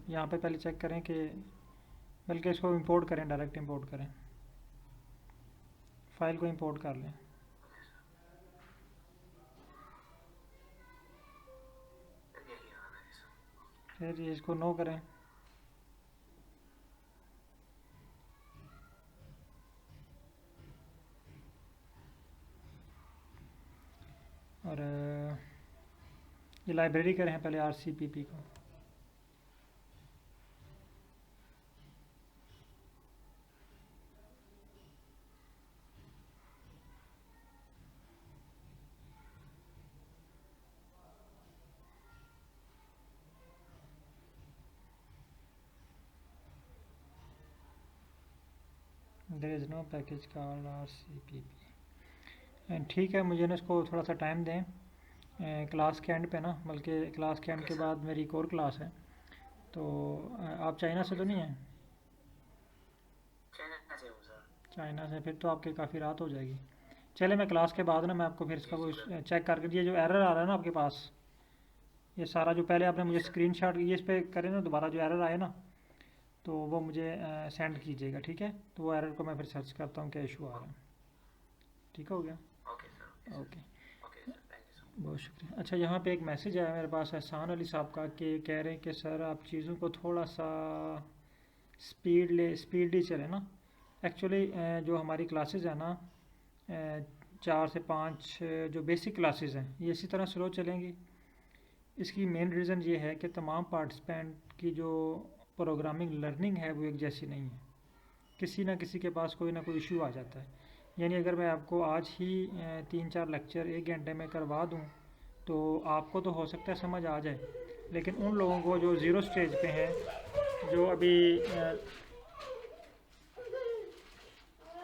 यहाँ पे पहले चेक करें कि, बल्कि इसको इंपोर्ट करें, डायरेक्ट इंपोर्ट करें, फ़ाइल को इंपोर्ट कर लें। फिर ये इसको नो करें, और ये लाइब्रेरी करें पहले RCPP को। There is no package called RCPP। ठीक है, मुझे ना इसको थोड़ा सा टाइम दें, क्लास के एंड पे ना, बल्कि क्लास के एंड के बाद मेरी एक और क्लास है। तो आप चाइना से तो नहीं हैं? चाइना से फिर तो आपके काफ़ी रात हो जाएगी। चले, मैं क्लास के बाद ना मैं आपको फिर इसका वो चेक करके, ये जो एरर आ रहा है ना आपके पास, ये सारा जो पहले आपने मुझे स्क्रीनशॉट ये इस पर करें ना, दोबारा जो एरर आए ना तो वो मुझे सेंड कीजिएगा, ठीक है? तो वो एरर को मैं फिर सर्च करता हूँ क्या इशू आ रहा है। ठीक हो गया? ओके, बहुत शुक्रिया। अच्छा, यहाँ पे एक मैसेज आया मेरे पास एहसान अली साहब का, कि कह रहे हैं कि सर आप चीज़ों को थोड़ा सा स्पीडली चले ना। एक्चुअली जो हमारी क्लासेस है ना, 4 से 5 जो बेसिक क्लासेस हैं ये इसी तरह स्लो चलेंगी। इसकी मेन रीज़न ये है कि तमाम पार्टिसिपेंट की जो प्रोग्रामिंग लर्निंग है वो एक जैसी नहीं है। किसी ना किसी के पास कोई ना कोई इशू आ जाता है। यानी अगर मैं आपको आज ही 3-4 लेक्चर 1 घंटे में करवा दूँ तो आपको तो हो सकता है समझ आ जाए, लेकिन उन लोगों को जो ज़ीरो स्टेज पे हैं, जो अभी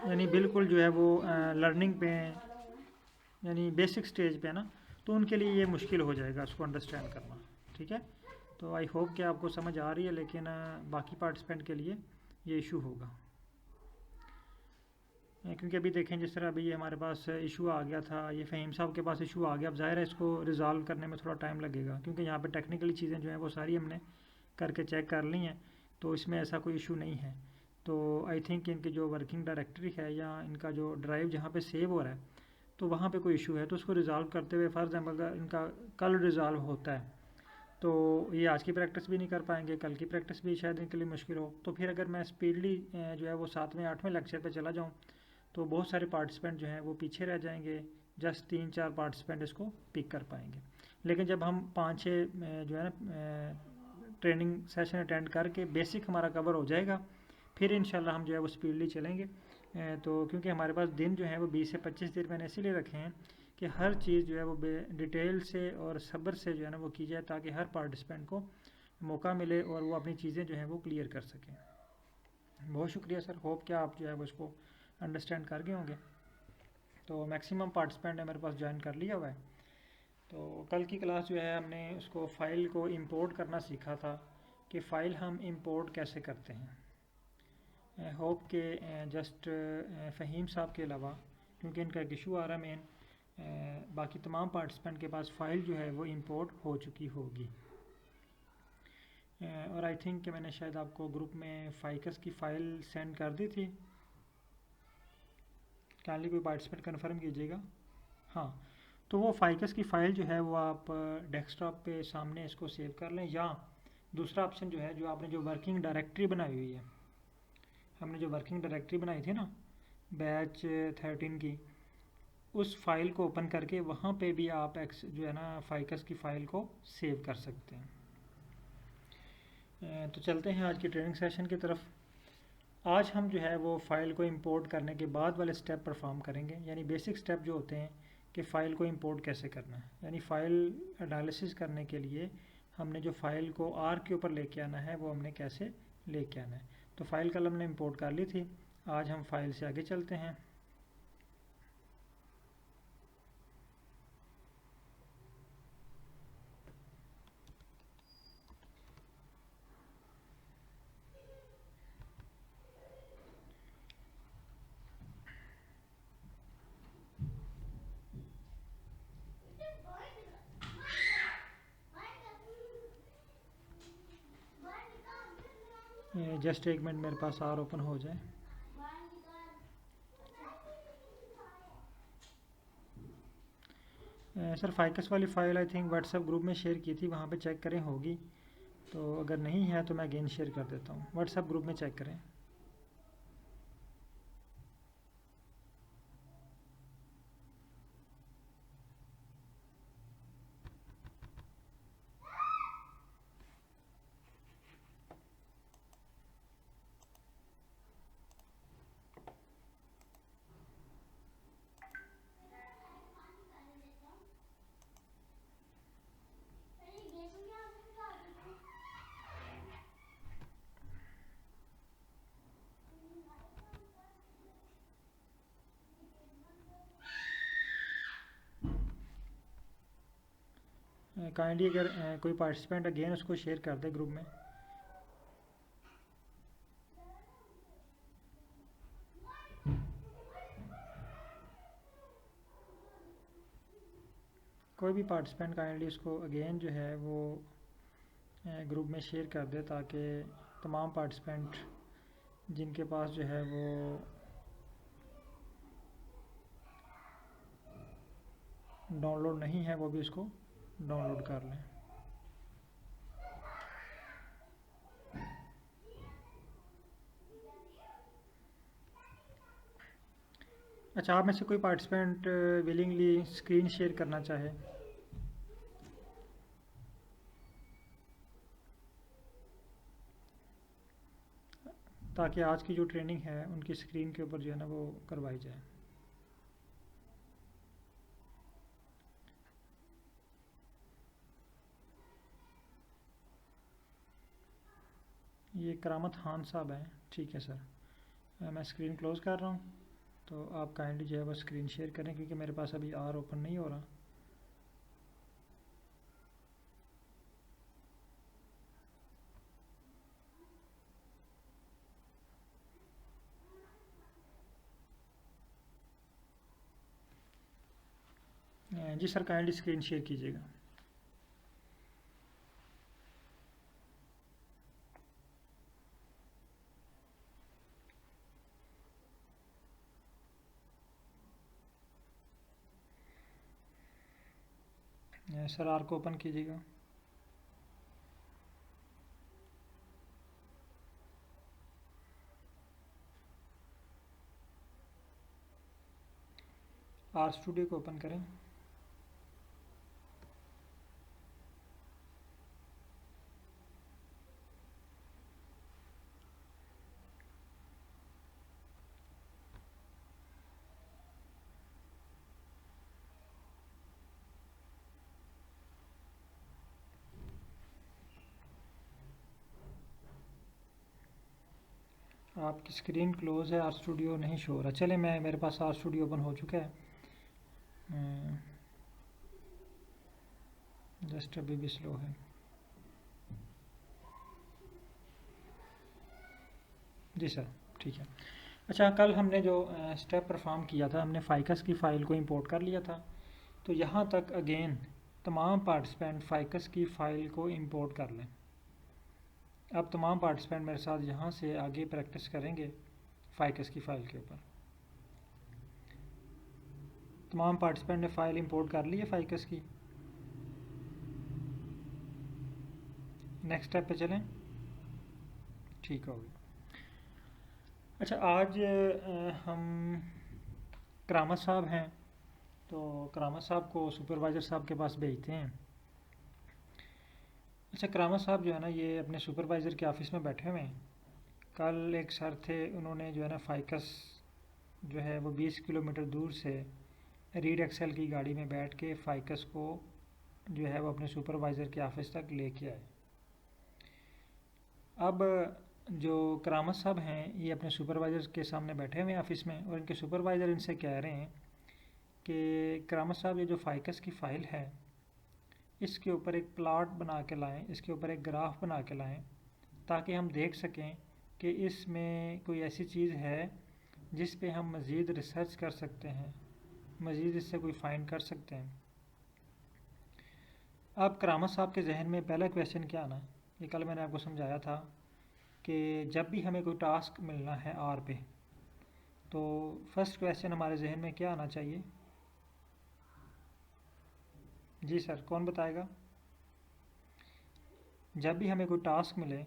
यानी बिल्कुल जो है वो लर्निंग पे हैं, यानी बेसिक स्टेज पे है ना, तो उनके लिए ये मुश्किल हो जाएगा उसको अंडरस्टैंड करना। ठीक है, तो आई होप कि आपको समझ आ रही है, लेकिन बाकी पार्टिसिपेंट के लिए ये इशू होगा। क्योंकि अभी देखें जिस तरह अभी ये हमारे पास इशू आ गया था, ये फ़हीम साहब के पास इशू आ गया, अब ज़ाहिर है इसको रिज़ॉल्व करने में थोड़ा टाइम लगेगा, क्योंकि यहाँ पे टेक्निकली चीज़ें जो हैं वो सारी हमने करके चेक कर ली हैं, तो इसमें ऐसा कोई इशू नहीं है। तो आई थिंक इनकी जो वर्किंग डायरेक्टरी है या इनका जो ड्राइव जहाँ पे सेव हो रहा है, तो वहाँ पे कोई इशू है, तो उसको रिज़ॉल्व करते हुए फ़र्ज़ है अगर इनका कल रिज़ॉल्व होता है तो ये आज की प्रैक्टिस भी नहीं कर पाएंगे, कल की प्रैक्टिस भी शायद इनके लिए मुश्किल हो। तो फिर अगर मैं स्पीडली जो है वो 7वें 8वें लेक्चर पे चला जाऊँ तो बहुत सारे पार्टिसिपेंट जो हैं वो पीछे रह जाएंगे, जस्ट 3-4 पार्टिसिपेंट इसको पिक कर पाएंगे। लेकिन जब हम 5-6 जो है ना ट्रेनिंग सेशन अटेंड करके बेसिक हमारा कवर हो जाएगा, फिर इंशाल्लाह हम जो है वो स्पीडली चलेंगे। तो क्योंकि हमारे पास दिन जो है वो 20 से 25 दिन मैंने इसीलिए रखे हैं कि हर चीज़ जो है वो डिटेल से और सब्र से जो है ना वो की जाए, ताकि हर पार्टिसिपेंट को मौका मिले और वो अपनी चीज़ें जो हैं वो क्लियर कर सकें। बहुत शुक्रिया सर, होप कि आप जो है वो इसको अंडरस्टैंड कर गए होंगे। तो मैक्सिमम पार्टिसिपेंट ने मेरे पास ज्वाइन कर लिया हुआ है। तो कल की क्लास जो है हमने उसको फ़ाइल को इंपोर्ट करना सीखा था, कि फ़ाइल हम इंपोर्ट कैसे करते हैं। होप के जस्ट फ़हीम साहब के अलावा, क्योंकि इनका एक इशू आ रहा है मेन, बाकी तमाम पार्टिसिपेंट के पास फ़ाइल जो है वो इंपोर्ट हो चुकी होगी। और आई थिंक कि मैंने शायद आपको ग्रुप में फ़ाइकस की फ़ाइल सेंड कर दी थी। काइंडली कोई पार्टिसिपेंट कन्फर्म कीजिएगा। हाँ, तो वो फ़ाइकस की फ़ाइल जो है वो आप डेस्कटॉप पे सामने इसको सेव कर लें, या दूसरा ऑप्शन जो है, जो आपने जो वर्किंग डायरेक्टरी बनाई हुई है, हमने जो वर्किंग डायरेक्टरी बनाई थी ना बैच 13 की, उस फाइल को ओपन करके वहाँ पे भी आप एक्स जो है ना फ़ाइकस की फ़ाइल को सेव कर सकते हैं। तो चलते हैं आज की ट्रेनिंग सेशन की तरफ। आज हम जो है वो फ़ाइल को इंपोर्ट करने के बाद वाले स्टेप परफॉर्म करेंगे, यानी बेसिक स्टेप जो होते हैं कि फ़ाइल को इंपोर्ट कैसे करना है। यानी फ़ाइल एनालिसिस करने के लिए हमने जो फ़ाइल को आर के ऊपर लेके आना है वो हमने कैसे लेके आना है। तो फ़ाइल कल हमने इंपोर्ट कर ली थी, आज हम फाइल से आगे चलते हैं। जस्ट एक मिनट मेरे पास और ओपन हो जाए। सर फाइकस वाली file I think WhatsApp group में शेयर की थी, वहाँ पे चेक करें होगी। तो अगर नहीं है तो मैं अगेन शेयर कर देता हूँ, व्हाट्सएप ग्रुप में चेक करें। काइंडली अगर कोई पार्टिसिपेंट अगेन उसको शेयर कर दे ग्रुप में। कोई भी पार्टिसिपेंट काइंडली उसको अगेन जो है वो ग्रुप में शेयर कर दे, ताकि तमाम पार्टिसिपेंट जिनके पास जो है वो डाउनलोड नहीं है वो भी उसको डाउनलोड कर लें। अच्छा, आप में से कोई पार्टिसिपेंट विलिंगली स्क्रीन शेयर करना चाहे? ताकि आज की जो ट्रेनिंग है उनकी स्क्रीन के ऊपर जो है ना वो करवाई जाए। ये करामत खान साहब हैं, ठीक है सर। मैं स्क्रीन क्लोज़ कर रहा हूँ, तो आप काइंडली जो है वो स्क्रीन शेयर करें, क्योंकि मेरे पास अभी आर ओपन नहीं हो रहा। जी सर, काइंडली स्क्रीन शेयर कीजिएगा। सर आर को ओपन कीजिएगा। आर स्टूडियो को ओपन करें। आपकी स्क्रीन क्लोज है, आर स्टूडियो नहीं शो हो रहा। चले, मैं मेरे पास आर स्टूडियो ओपन हो चुका है, जस्ट अभी भी स्लो है। जी सर, ठीक है। अच्छा, कल हमने जो स्टेप परफॉर्म किया था, हमने फाइकस की फ़ाइल को इंपोर्ट कर लिया था। तो यहाँ तक अगेन तमाम पार्टिसिपेंट फाइकस की फ़ाइल को इंपोर्ट कर लें। अब तमाम पार्टिसिपेंट मेरे साथ यहाँ से आगे प्रैक्टिस करेंगे फाइकस की फ़ाइल के ऊपर। तमाम पार्टिसिपेंट ने फ़ाइल इंपोर्ट कर ली है फाइकस की। नेक्स्ट स्टेप पे चलें, ठीक हो गया। अच्छा, आज हम करामत साहब हैं, तो करामत साहब को सुपरवाइज़र साहब के पास भेजते हैं। अच्छा, करामत साहब जो है ना ये अपने सुपरवाइज़र के ऑफ़िस में बैठे हुए हैं। कल एक सर थे, उन्होंने जो है ना फाइकस जो है वो 20 किलोमीटर दूर से रीड एक्सेल की गाड़ी में बैठ के फाइकस को जो है वो अपने सुपरवाइज़र के ऑफ़िस तक लेके आए। अब जो करामत साहब हैं ये अपने सुपरवाइज़र के सामने बैठे हुए हैं ऑफ़िस में, और इनके सुपरवाइज़र इनसे कह रहे हैं कि करामत साहब ये जो फाइकस की फ़ाइल है इसके ऊपर एक प्लॉट बना के लाएँ, इसके ऊपर एक ग्राफ बना के लाएँ, ताकि हम देख सकें कि इसमें कोई ऐसी चीज़ है जिस पे हम मज़ीद रिसर्च कर सकते हैं, मज़ीद इससे कोई फ़ाइंड कर सकते हैं। अब करामत साहब के जहन में पहला क्वेश्चन क्या आना, ये कल मैंने आपको समझाया था कि जब भी हमें कोई टास्क मिलना है आर पे, तो फर्स्ट क्वेश्चन हमारे जहन में क्या आना चाहिए? जी सर, कौन बताएगा? जब भी हमें कोई टास्क मिले,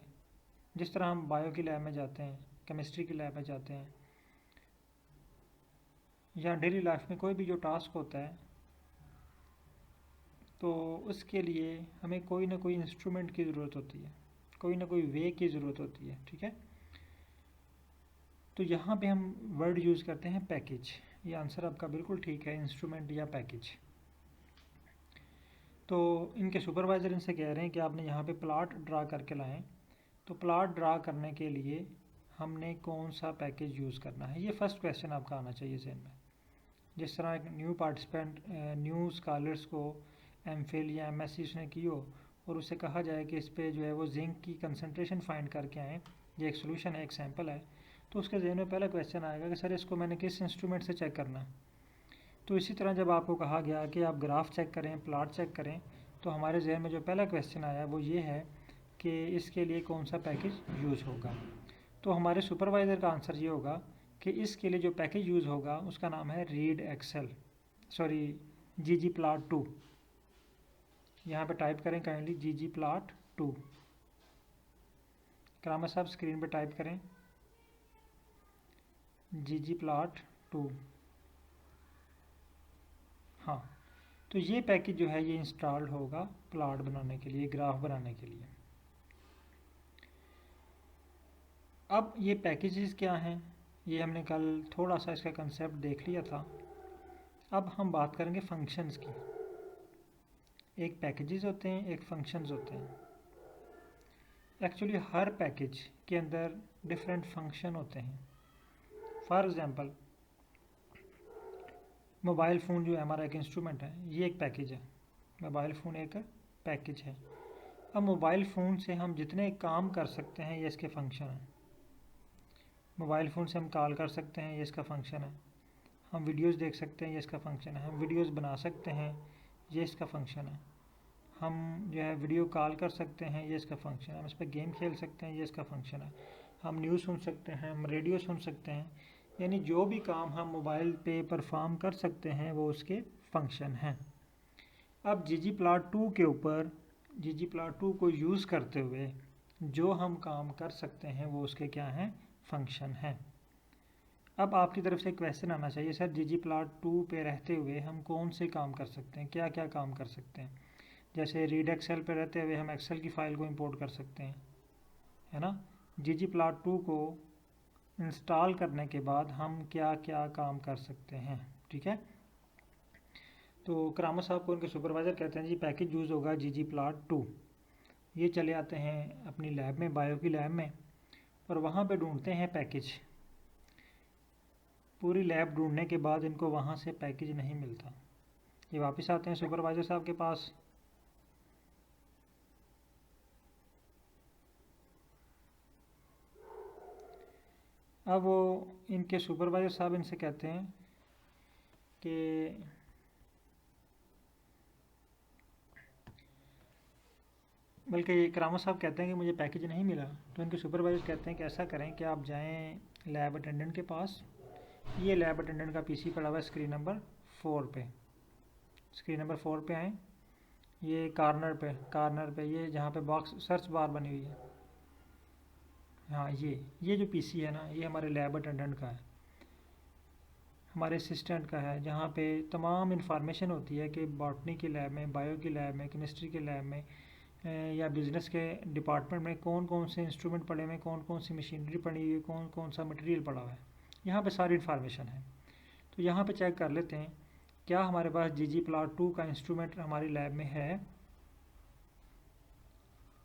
जिस तरह हम बायो की लैब में जाते हैं, केमिस्ट्री की लैब में जाते हैं, या डेली लाइफ में कोई भी जो टास्क होता है, तो उसके लिए हमें कोई ना कोई इंस्ट्रूमेंट की ज़रूरत होती है, कोई ना कोई वे की ज़रूरत होती है, ठीक है। तो यहाँ पे हम वर्ड यूज़ करते हैं पैकेज। ये आंसर आपका बिल्कुल ठीक है, इंस्ट्रूमेंट या पैकेज। तो इनके सुपरवाइज़र इनसे कह रहे हैं कि आपने यहाँ पे प्लॉट ड्रा करके लाएं। तो प्लॉट ड्रा करने के लिए हमने कौन सा पैकेज यूज़ करना है, ये फर्स्ट क्वेश्चन आपका आना चाहिए जहन में। जिस तरह एक न्यू पार्टिसिपेंट न्यू स्कॉलर्स को एमफिल या एमएससी उसने की हो और उससे कहा जाए कि इस पे जो है वो जिंक की कंसनट्रेशन फाइंड करके आएँ, ये एक सोल्यूशन है, एक सैम्पल है, तो उसके जहन में पहला क्वेश्चन आएगा कि सर इसको मैंने किस इंस्ट्रूमेंट से चेक करना है। तो इसी तरह जब आपको कहा गया कि आप ग्राफ चेक करें, प्लॉट चेक करें, तो हमारे जहन में जो पहला क्वेश्चन आया वो ये है कि इसके लिए कौन सा पैकेज यूज़ होगा। तो हमारे सुपरवाइज़र का आंसर ये होगा कि इसके लिए जो पैकेज यूज़ होगा उसका नाम है रीड एक्सेल, सॉरी ggplot2। यहाँ पे टाइप करें काइंडली ggplot2। क्रामर साहब स्क्रीन पे टाइप करें ggplot2। हाँ, तो ये पैकेज जो है ये इंस्टॉल होगा प्लॉट बनाने के लिए, ग्राफ बनाने के लिए। अब ये पैकेजेस क्या हैं, ये हमने कल थोड़ा सा इसका कंसेप्ट देख लिया था। अब हम बात करेंगे फंक्शंस की। एक पैकेजेस होते हैं, एक फंक्शंस होते हैं। एक्चुअली हर पैकेज के अंदर डिफरेंट फंक्शन होते हैं। फॉर एग्ज़ाम्पल मोबाइल फ़ोन जो है हमारा एक इंस्ट्रूमेंट है, ये एक पैकेज है। मोबाइल फ़ोन एक पैकेज है। अब मोबाइल फ़ोन से हम जितने काम कर सकते हैं ये इसके फंक्शन हैं। मोबाइल फ़ोन से हम कॉल कर सकते हैं, ये इसका फंक्शन है। हम वीडियोस देख सकते हैं, ये इसका फंक्शन है। हम वीडियोस बना सकते हैं, ये इसका फंक्शन है। हम जो है वीडियो कॉल कर सकते हैं, ये इसका फंक्शन है। हम इस पर गेम खेल सकते हैं, ये इसका फंक्शन है। हम न्यूज़ सुन सकते हैं, हम रेडियो सुन सकते हैं। यानी जो भी काम हम मोबाइल पे परफॉर्म कर सकते हैं वो उसके फंक्शन हैं। अब ggplot2 के ऊपर ggplot2 को यूज़ करते हुए जो हम काम कर सकते हैं वो उसके क्या हैं, फंक्शन हैं। अब आपकी तरफ से क्वेश्चन आना चाहिए, सर ggplot2 पे रहते हुए हम कौन से काम कर सकते हैं, क्या क्या काम कर सकते हैं। जैसे रीड एक्सेल पे रहते हुए हम एक्सेल की फ़ाइल को इंपोर्ट कर सकते हैं, है ना। ggplot2 को इंस्टॉल करने के बाद हम क्या क्या काम कर सकते हैं, ठीक है। तो क्रामर साहब को उनके सुपरवाइज़र कहते हैं जी पैकेज यूज़ होगा ggplot2। ये चले आते हैं अपनी लैब में, बायो की लैब में, और वहाँ पे ढूंढते हैं पैकेज। पूरी लैब ढूंढने के बाद इनको वहाँ से पैकेज नहीं मिलता। ये वापस आते हैं सुपरवाइज़र साहब के पास। अब वो इनके सुपरवाइज़र साहब इनसे कहते हैं कि बल्कि क्रामर साहब कहते हैं कि मुझे पैकेज नहीं मिला। तो इनके सुपरवाइज़र कहते हैं कि ऐसा करें कि आप जाएं लैब अटेंडेंट के पास। ये लैब अटेंडेंट का पीसी पड़ा हुआ है स्क्रीन नंबर 4 पे। स्क्रीन नंबर 4 पे आएँ, ये कार्नर पे ये जहाँ पे बॉक्स सर्च बार बनी हुई है, हाँ ये जो पीसी है ना, ये हमारे लैब अटेंडेंट का है, हमारे असिस्टेंट का है, जहाँ पे तमाम इन्फॉर्मेशन होती है कि बॉटनी की लैब में, बायो की लैब में, केमिस्ट्री की लैब में या बिज़नेस के डिपार्टमेंट में कौन कौन से इंस्ट्रूमेंट पड़े हुए हैं, कौन कौन सी मशीनरी पड़ी हुई है, कौन कौन सा मटेरियल पड़ा हुआ है, यहाँ पे सारी इन्फॉर्मेशन है। तो यहाँ पे चेक कर लेते हैं क्या हमारे पास ggplot2 का इंस्ट्रूमेंट हमारी लैब में है।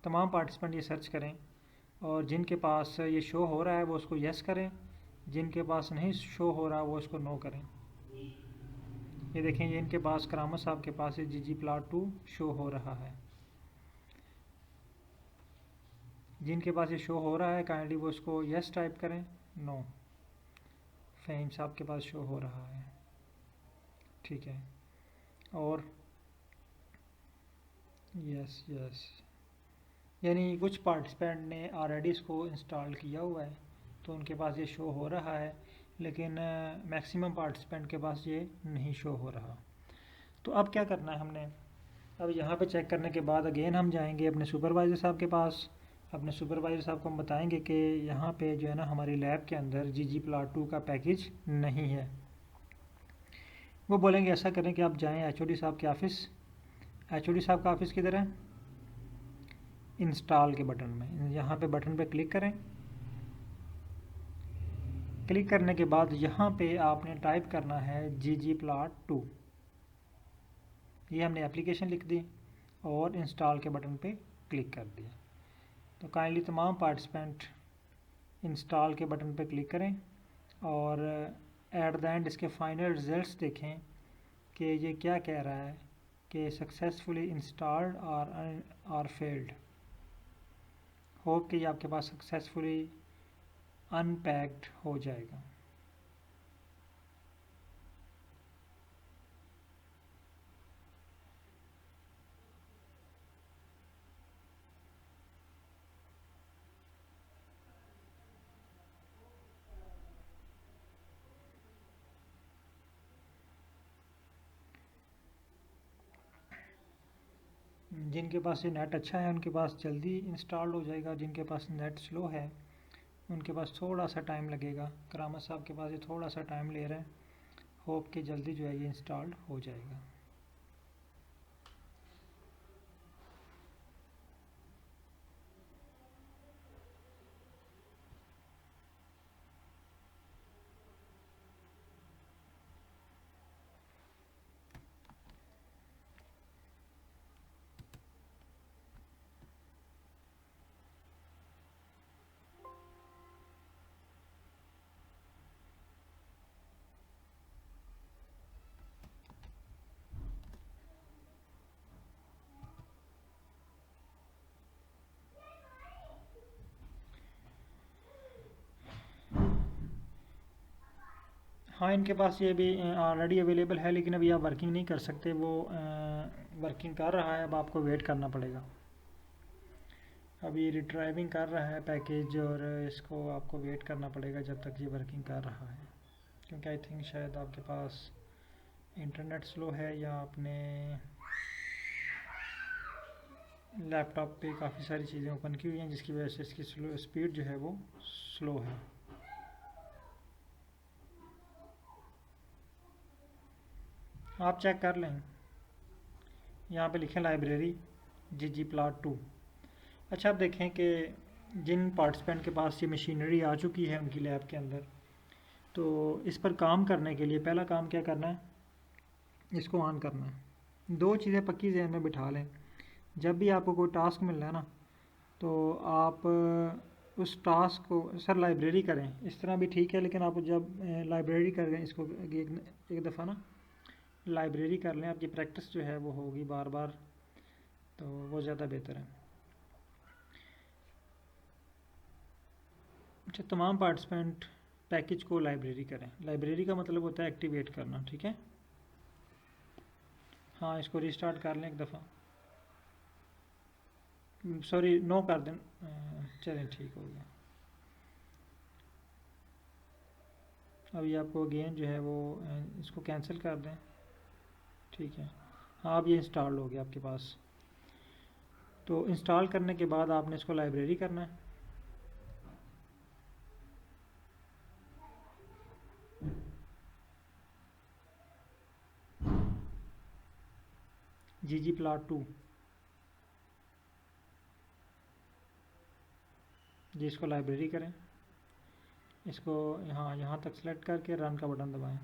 तमाम पार्टिसिपेंट ये सर्च करें और जिनके पास ये शो हो रहा है वो उसको यस करें, जिनके पास नहीं शो हो रहा वो उसको नो करें। ये देखें, ये इनके पास क्रामर साहब के पास ये ggplot2 शो हो रहा है। जिनके पास ये शो हो रहा है काइंडली वो इसको यस टाइप करें, नो। फ़हीम साहब के पास शो हो रहा है, ठीक है, और यस यस, यानी कुछ पार्टिसिपेंट ने ऑलरेडी इसको इंस्टॉल किया हुआ है तो उनके पास ये शो हो रहा है, लेकिन मैक्सिमम पार्टिसिपेंट के पास ये नहीं शो हो रहा। तो अब क्या करना है हमने, अब यहाँ पे चेक करने के बाद अगेन हम जाएंगे अपने सुपरवाइज़र साहब के पास। अपने सुपरवाइज़र साहब को हम बताएंगे कि यहाँ पे जो है ना हमारी लैब के अंदर ggplot2 का पैकेज नहीं है। वो बोलेंगे ऐसा करें कि आप जाएं एचओडी साहब के ऑफ़िस। एचओडी साहब का ऑफ़िस किधर है, इंस्टॉल के बटन में, यहाँ पे बटन पे क्लिक करें। क्लिक करने के बाद यहाँ पे आपने टाइप करना है ggplot2। ये हमने एप्लीकेशन लिख दी और इंस्टॉल के बटन पे क्लिक कर दिया। तो काइंडली तमाम पार्टिसिपेंट इंस्टॉल के बटन पे क्लिक करें और एट द एंड इसके फाइनल रिजल्ट्स देखें कि ये क्या कह रहा है कि सक्सेसफुली इंस्टॉल्ड और फेल्ड। होप कि ये आपके पास सक्सेसफुली अनपैक्ड हो जाएगा। जिनके पास ये नेट अच्छा है उनके पास जल्दी इंस्टॉल हो जाएगा, जिनके पास नेट स्लो है उनके पास थोड़ा सा टाइम लगेगा। करामत साहब के पास ये थोड़ा सा टाइम ले रहे हैं, होप कि जल्दी जो है ये इंस्टॉल्ड हो जाएगा। हाँ, इनके पास ये भी ऑलरेडी अवेलेबल है, लेकिन अभी आप वर्किंग नहीं कर सकते। वो वर्किंग कर रहा है, अब आपको वेट करना पड़ेगा। अभी रिट्राइविंग कर रहा है पैकेज और इसको आपको वेट करना पड़ेगा जब तक ये वर्किंग कर रहा है, क्योंकि आई थिंक शायद आपके पास इंटरनेट स्लो है या आपने लैपटॉप पे काफ़ी सारी चीज़ें ओपन की हुई हैं जिसकी वजह से इसकी स्पीड जो है वो स्लो है। आप चेक कर लें, यहाँ पे लिखें लाइब्रेरी ggplot2। अच्छा, आप देखें कि जिन पार्टिसिपेंट के पास ये मशीनरी आ चुकी है उनकी लैब के अंदर, तो इस पर काम करने के लिए पहला काम क्या करना है, इसको ऑन करना है। दो चीज़ें पक्की जहन में बिठा लें, जब भी आपको कोई टास्क मिल रहा है ना, तो आप उस टास्क को सर लाइब्रेरी करें, इस तरह भी ठीक है, लेकिन आप जब लाइब्रेरी कर लें इसको एक दफ़ा ना लाइब्रेरी कर लें, आपकी प्रैक्टिस जो है वो होगी बार बार, तो वो ज़्यादा बेहतर है। अच्छा, तमाम पार्टिसिपेंट पैकेज को लाइब्रेरी करें। लाइब्रेरी का मतलब होता है एक्टिवेट करना, ठीक है। हाँ, इसको रिस्टार्ट कर लें एक दफ़ा, सॉरी नो कर दें, चलें ठीक हो गया। अभी आपको अगेन जो है वो इसको कैंसिल कर दें, ठीक है। हाँ, अब ये इंस्टॉल हो गया आपके पास। तो इंस्टॉल करने के बाद आपने इसको लाइब्रेरी करना है। ggplot2 जी, इसको लाइब्रेरी करें। इसको यहाँ तक सेलेक्ट करके रन का बटन दबाएं।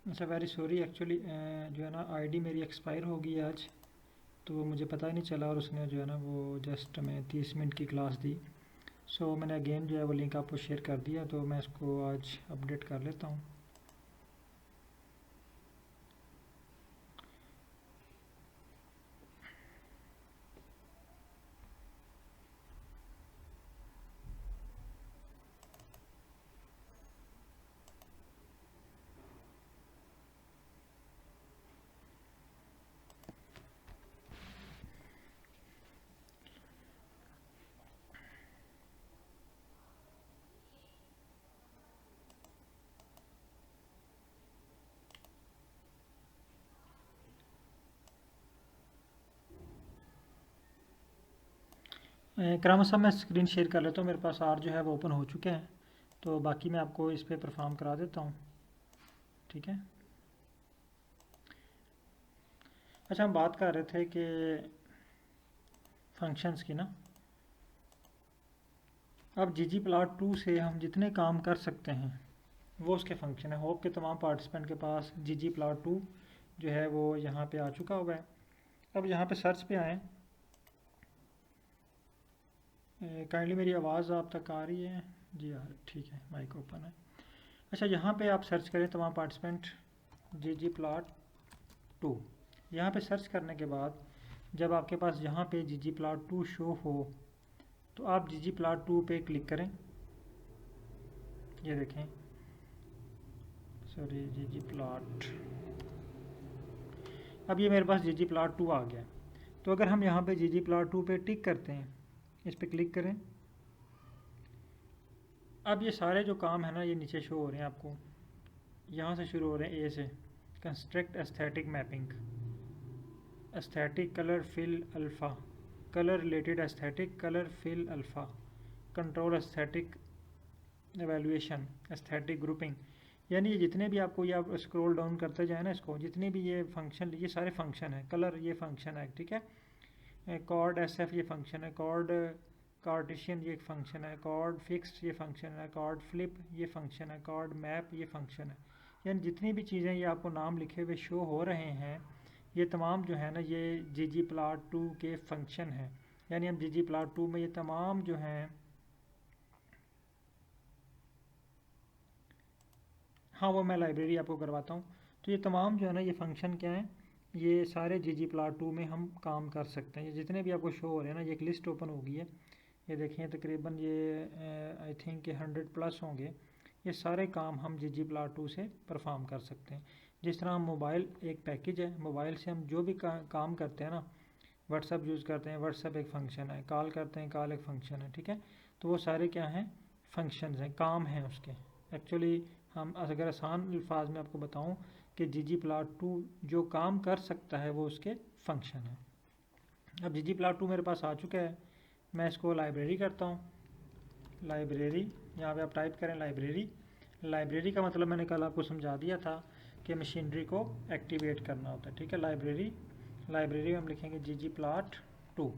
अच्छा वेरी सॉरी एक्चुअली जो है ना आईडी मेरी एक्सपायर हो गई आज, तो मुझे पता ही नहीं चला, और उसने जो है ना वो जस्ट हमें 30 मिनट की क्लास दी। सो मैंने अगेन जो है वो लिंक आपको शेयर कर दिया, तो मैं इसको आज अपडेट कर लेता हूँ। करामा साहब मैं स्क्रीन शेयर कर लेता हूँ, मेरे पास आर जो है वो ओपन हो चुके हैं, तो बाकी मैं आपको इस पर परफॉर्म करा देता हूँ। ठीक है। अच्छा हम बात कर रहे थे कि फंक्शंस की ना, अब ggplot2 से हम जितने काम कर सकते हैं वो उसके फंक्शन है। होप के तमाम पार्टिसिपेंट के पास ggplot2 जो है वो यहाँ पे आ चुका हुआ है। अब यहाँ पे सर्च पे आएँ, काइंडली मेरी आवाज़ आप तक आ रही है? जी हाँ ठीक है, माइक ओपन है। अच्छा यहाँ पे आप सर्च करें तमाम पार्टिसिपेंट ggplot2। यहाँ पे सर्च करने के बाद जब आपके पास यहाँ पे ggplot2 शो हो तो आप ggplot2 पे क्लिक करें। ये देखें, सॉरी ggplot, अब ये मेरे पास ggplot2 आ गया। तो अगर हम यहाँ पे ggplot2 पे टिक करते हैं, इस पे क्लिक करें, अब ये सारे जो काम है ना ये नीचे शो हो रहे हैं आपको। यहाँ से शुरू हो रहे हैं ए से, construct aesthetic mapping, aesthetic colour fill alpha, colour related aesthetic colour fill alpha, control aesthetic evaluation, aesthetic grouping. यानी ये जितने भी आपको, ये आप स्क्रॉल डाउन करते जाए ना इसको, जितने भी ये फंक्शन, ये सारे फंक्शन है। कलर ये फंक्शन है, ठीक है। कॉर्ड एस एफ ये फंक्शन है, कॉर्ड कार्टेशियन ये फंक्शन है, कॉर्ड फिक्स ये फंक्शन है, कॉर्ड फ्लिप ये फंक्शन है, कॉर्ड मैप ये फंक्शन है। यानी जितनी भी चीज़ें ये आपको नाम लिखे हुए शो हो रहे हैं, ये तमाम जो है ना ये ggplot2 के फंक्शन हैं। यानी हम ggplot2 में ये तमाम जो हैं, हाँ वो मैं लाइब्रेरी आपको करवाता हूँ। तो ये तमाम जो है ना ये फंक्शन क्या है, ये सारे ggplot2 में हम काम कर सकते हैं। ये जितने भी आपको शो हो रहे हैं ना, ये एक लिस्ट ओपन हो गई है, ये देखिए तकरीबन ये आई थिंक कि 100+ होंगे। ये सारे काम हम ggplot2 से परफॉर्म कर सकते हैं। जिस तरह हम मोबाइल एक पैकेज है, मोबाइल से हम जो भी काम करते हैं ना, व्हाट्सअप यूज़ करते हैं, व्हाट्सअप एक फ़ंक्शन है, कॉल करते हैं, कॉल एक फ़ंक्शन है, ठीक है। तो वो सारे क्या हैं, फंक्शंस हैं, काम हैं उसके। एक्चुअली हम अगर आसान अल्फाज में आपको बताऊं कि ggplot2 जो काम कर सकता है वो उसके फंक्शन है। अब ggplot2 मेरे पास आ चुका है, मैं इसको लाइब्रेरी करता हूँ। लाइब्रेरी, यहाँ पे आप टाइप करें लाइब्रेरी। लाइब्रेरी का मतलब मैंने कल आपको समझा दिया था कि मशीनरी को एक्टिवेट करना होता है, ठीक है। लाइब्रेरी, लाइब्रेरी में हम लिखेंगे ggplot2,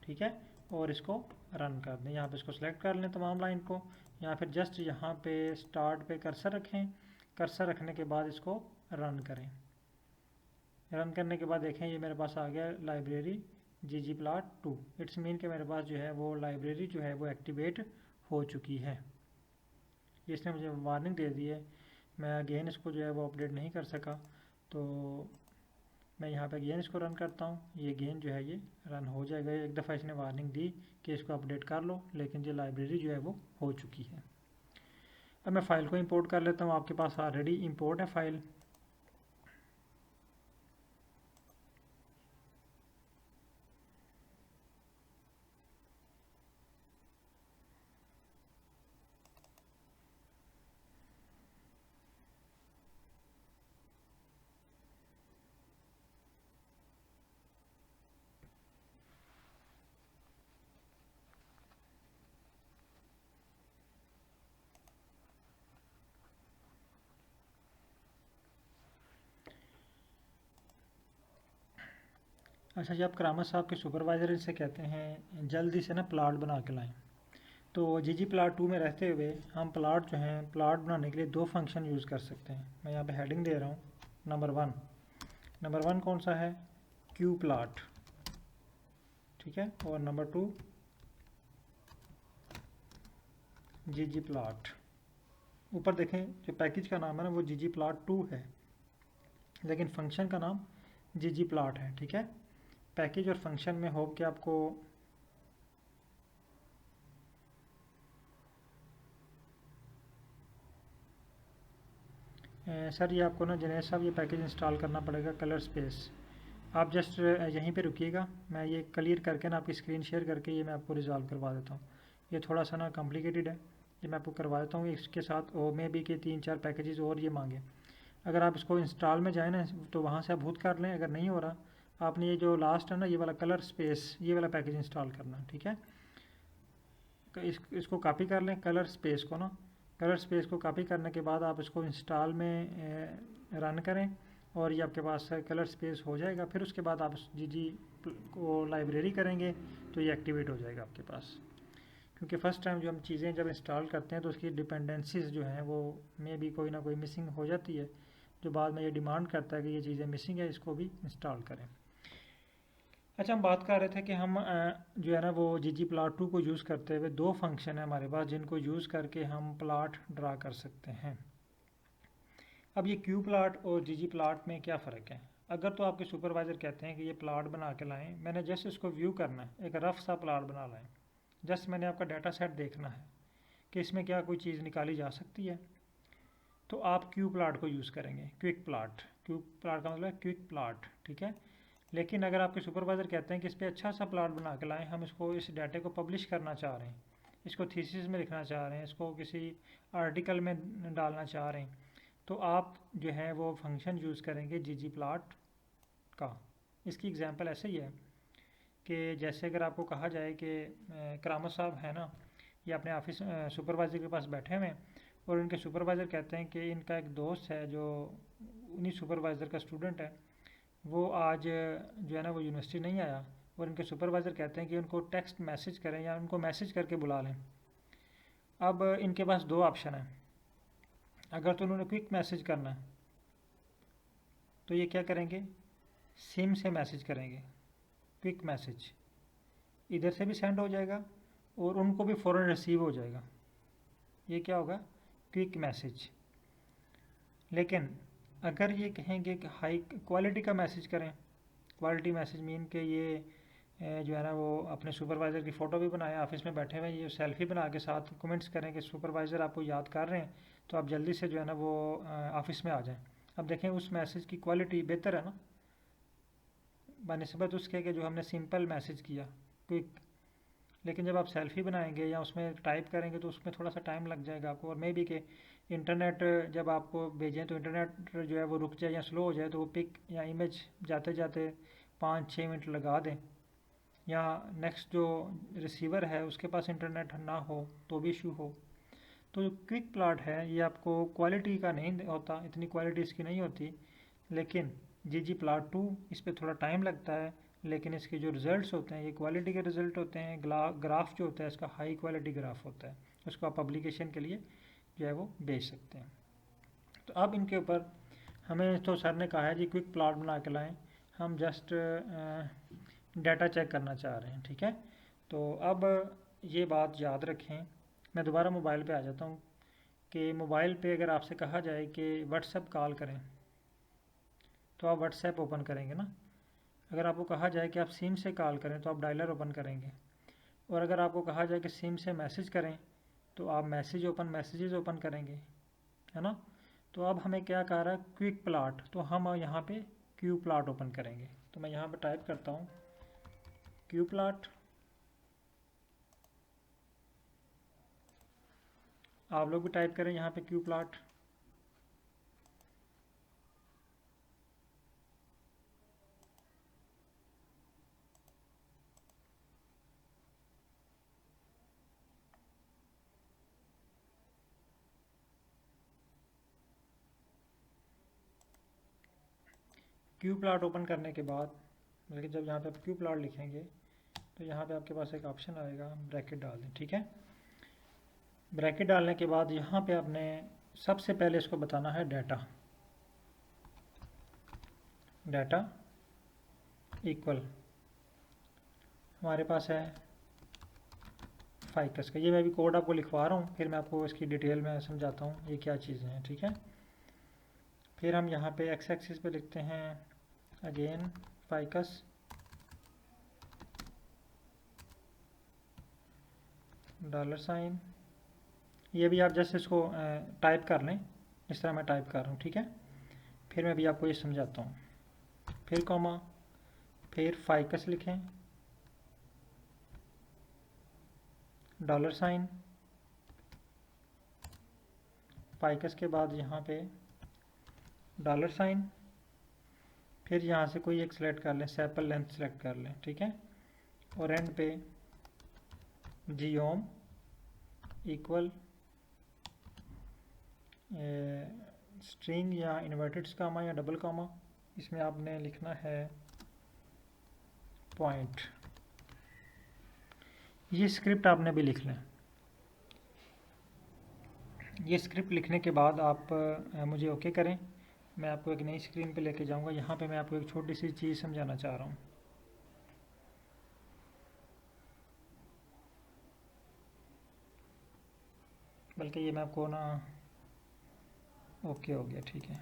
ठीक है, और इसको रन कर दें। यहाँ पे इसको सेलेक्ट कर लें तमाम लाइन को, यहाँ फिर जस्ट यहाँ पे स्टार्ट पे कर्सर रखें, कर्सर रखने के बाद इसको रन करें। रन करने के बाद देखें ये मेरे पास आ गया लाइब्रेरी ggplot2। इट्स मीन कि मेरे पास जो है वो लाइब्रेरी जो है वो एक्टिवेट हो चुकी है। इसने मुझे वार्निंग दे दी है, मैं अगेन इसको जो है वो अपडेट नहीं कर सका, तो मैं यहाँ पे अगेन इसको रन करता हूँ। ये अगेन जो है ये रन हो जाएगा। एक दफ़ा इसने वार्निंग दी कि इसको अपडेट कर लो, लेकिन ये लाइब्रेरी जो है वो हो चुकी है। अब मैं फ़ाइल को इंपोर्ट कर लेता हूँ, आपके पास ऑलरेडी इंपोर्ट है फ़ाइल। अच्छा जी, आप करामा साहब के सुपरवाइज़र से कहते हैं जल्दी से ना प्लाट बना के लाएं। तो ggplot2 में रहते हुए हम प्लाट जो हैं प्लाट बनाने के लिए दो फंक्शन यूज़ कर सकते हैं। मैं यहाँ पे हेडिंग दे रहा हूँ नंबर वन कौन सा है, qplot, ठीक है, और नंबर 2 ggplot। ऊपर देखें जो पैकेज का नाम है ना वो ggplot2 है, लेकिन फंक्शन का नाम ggplot है, ठीक है। पैकेज और फंक्शन में होप कि आपको सर ये आपको ना जनेश साहब ये पैकेज इंस्टॉल करना पड़ेगा कलर स्पेस। आप जस्ट यहीं पे रुकिएगा, मैं ये क्लियर करके ना आपकी स्क्रीन शेयर करके ये मैं आपको रिजॉल्व करवा देता हूँ। ये थोड़ा सा ना कॉम्प्लिकेटेड है, ये मैं आपको करवा देता हूँ। इसके साथ ओ मे बी के 3-4 पैकेजेस और ये मांगे। अगर आप इसको इंस्टॉल में जाए ना तो वहाँ से आप भूत कर लें, अगर नहीं हो रहा आपने ये जो लास्ट है ना ये वाला कलर स्पेस ये वाला पैकेज इंस्टॉल करना, ठीक है। इसको कॉपी कर लें कलर स्पेस को ना, कलर स्पेस को कॉपी करने के बाद आप इसको इंस्टॉल में रन करें और ये आपके पास कलर स्पेस हो जाएगा। फिर उसके बाद आप जी को लाइब्रेरी करेंगे तो ये एक्टिवेट हो जाएगा आपके पास। क्योंकि फ़र्स्ट टाइम जो हम चीज़ें जब इंस्टॉल करते हैं तो उसकी डिपेंडेंसीज जो हैं वो में भी कोई ना कोई मिसिंग हो जाती है, जो बाद में ये डिमांड करता है कि ये चीज़ें मिसिंग है, इसको भी इंस्टॉल करें। अच्छा, हम बात कर रहे थे कि हम जो है ना वो ggplot2 को यूज़ करते हुए दो फंक्शन है हमारे पास जिनको यूज़ करके हम प्लाट ड्रा कर सकते हैं। अब ये qplot और ggplot में क्या फ़र्क है। अगर तो आपके सुपरवाइज़र कहते हैं कि ये प्लाट बना के लाएं, मैंने जस्ट इसको व्यू करना है, एक रफ सा प्लाट बना लाएं, जस्ट मैंने आपका डाटा सेट देखना है कि इसमें क्या कोई चीज़ निकाली जा सकती है, तो आप qplot को यूज़ करेंगे, क्विक प्लाट। qplot का मतलब है क्विक प्लाट, ठीक है। लेकिन अगर आपके सुपरवाइज़र कहते हैं कि इस पर अच्छा सा प्लाट बना के लाएं, हम इसको इस डाटे को पब्लिश करना चाह रहे हैं, इसको थीसिस में लिखना चाह रहे हैं, इसको किसी आर्टिकल में डालना चाह रहे हैं, तो आप जो है वो फंक्शन यूज़ करेंगे ggplot का। इसकी एग्जांपल ऐसे ही है कि जैसे अगर आपको कहा जाए कि करामत साहब है ना, ये अपने ऑफिस सुपरवाइज़र के पास बैठे हुए हैं और इनके सुपरवाइज़र कहते हैं कि इनका एक दोस्त है जो उन्हीं सुपरवाइज़र का स्टूडेंट है, वो आज जो है ना वो यूनिवर्सिटी नहीं आया, और इनके सुपरवाइज़र कहते हैं कि उनको टेक्स्ट मैसेज करें या उनको मैसेज करके बुला लें। अब इनके पास दो ऑप्शन है। अगर तो उन्होंने क्विक मैसेज करना है तो ये क्या करेंगे, सिम से मैसेज करेंगे, क्विक मैसेज इधर से भी सेंड हो जाएगा और उनको भी फ़ौरन रिसीव हो जाएगा, ये क्या होगा, क्विक मैसेज। लेकिन अगर ये कहेंगे कि हाई क्वालिटी का मैसेज करें, क्वालिटी मैसेज मीन के ये जो है ना वो अपने सुपरवाइज़र की फ़ोटो भी बनाए, ऑफिस में बैठे हुए ये सेल्फी बना के साथ कमेंट्स करें कि सुपरवाइज़र आपको याद कर रहे हैं तो आप जल्दी से जो है ना वो ऑफिस में आ जाएं। अब देखें उस मैसेज की क्वालिटी बेहतर है ना बनिस्बत उसके कि जो हमने सिंपल मैसेज किया क्विक। लेकिन जब आप सेल्फी बनाएंगे या उसमें टाइप करेंगे तो उसमें थोड़ा सा टाइम लग जाएगा आपको, और मे बी कि इंटरनेट जब आपको भेजें तो इंटरनेट जो है वो रुक जाए या स्लो हो जाए तो वो पिक या इमेज जाते जाते 5-6 मिनट लगा दें, या नेक्स्ट जो रिसीवर है उसके पास इंटरनेट ना हो तो भी इशू हो। तो जो क्विक प्लाट है ये आपको क्वालिटी का नहीं होता, इतनी क्वालिटी इसकी नहीं होती, लेकिन ggplot2 इस पर थोड़ा टाइम लगता है, लेकिन इसके जो रिज़ल्ट्स होते हैं ये क्वालिटी के रिज़ल्ट होते हैं। ग्राफ जो होता है इसका हाई क्वालिटी ग्राफ होता है, उसको आप पब्लिकेशन के लिए जो है वो भेज सकते हैं। तो अब इनके ऊपर हमें तो सर ने कहा है जी क्विक प्लाट बना के लाएँ, हम जस्ट डाटा चेक करना चाह रहे हैं, ठीक है। तो अब ये बात याद रखें, मैं दोबारा मोबाइल पे आ जाता हूँ कि मोबाइल पे अगर आपसे कहा जाए कि व्हाट्सएप कॉल करें तो आप व्हाट्सएप ओपन करेंगे ना। अगर आपको कहा जाए कि आप सिम से कॉल करें तो आप डायलर ओपन करेंगे, और अगर आपको कहा जाए कि सिम से मैसेज करें तो आप मैसेजेस ओपन करेंगे, है ना। तो अब हमें क्या कह रहा है, क्विक प्लाट, तो हम यहाँ पे क्यू प्लाट ओपन करेंगे। तो मैं यहाँ पे टाइप करता हूँ क्यू प्लाट, आप लोग भी टाइप करें यहाँ पे Q plot. Q plot open करने के बाद बल्कि जब यहाँ पे आप क्यू प्लाट लिखेंगे तो यहाँ पे आपके पास एक ऑप्शन आएगा, ब्रैकेट डाल दें, ठीक है। ब्रैकेट डालने के बाद यहाँ पे आपने सबसे पहले इसको बताना है डाटा, डाटा इक्वल हमारे पास है फाइकस का। ये मैं अभी कोड आपको लिखवा रहा हूँ, फिर मैं आपको इसकी डिटेल में समझाता हूँ ये क्या चीज़ें हैं, ठीक है। फिर हम यहाँ पे एक्स एक्सिस पे लिखते हैं अगेन फाइकस, $, ये भी आप जस्ट इसको टाइप कर लें, इस तरह मैं टाइप कर रहा हूँ, ठीक है। फिर मैं भी आपको ये समझाता हूँ, फिर कॉमा, फिर फाइकस लिखें, $, फाइकस के बाद यहाँ पे $, फिर यहाँ से कोई एक सिलेक्ट कर लें, सेपल लेंथ सेलेक्ट कर लें, ठीक है। और एंड पे geom इक्वल स्ट्रिंग या इन्वर्टेड कामा या डबल कामा, इसमें आपने लिखना है पॉइंट। ये स्क्रिप्ट आपने भी लिख लें। ये स्क्रिप्ट लिखने के बाद आप मुझे ओके करें, मैं आपको एक नई स्क्रीन पे लेके जाऊंगा। यहाँ पे मैं आपको एक छोटी सी चीज़ समझाना चाह रहा हूँ। बल्कि ये मैं आपको ना, ओके हो गया, ठीक है।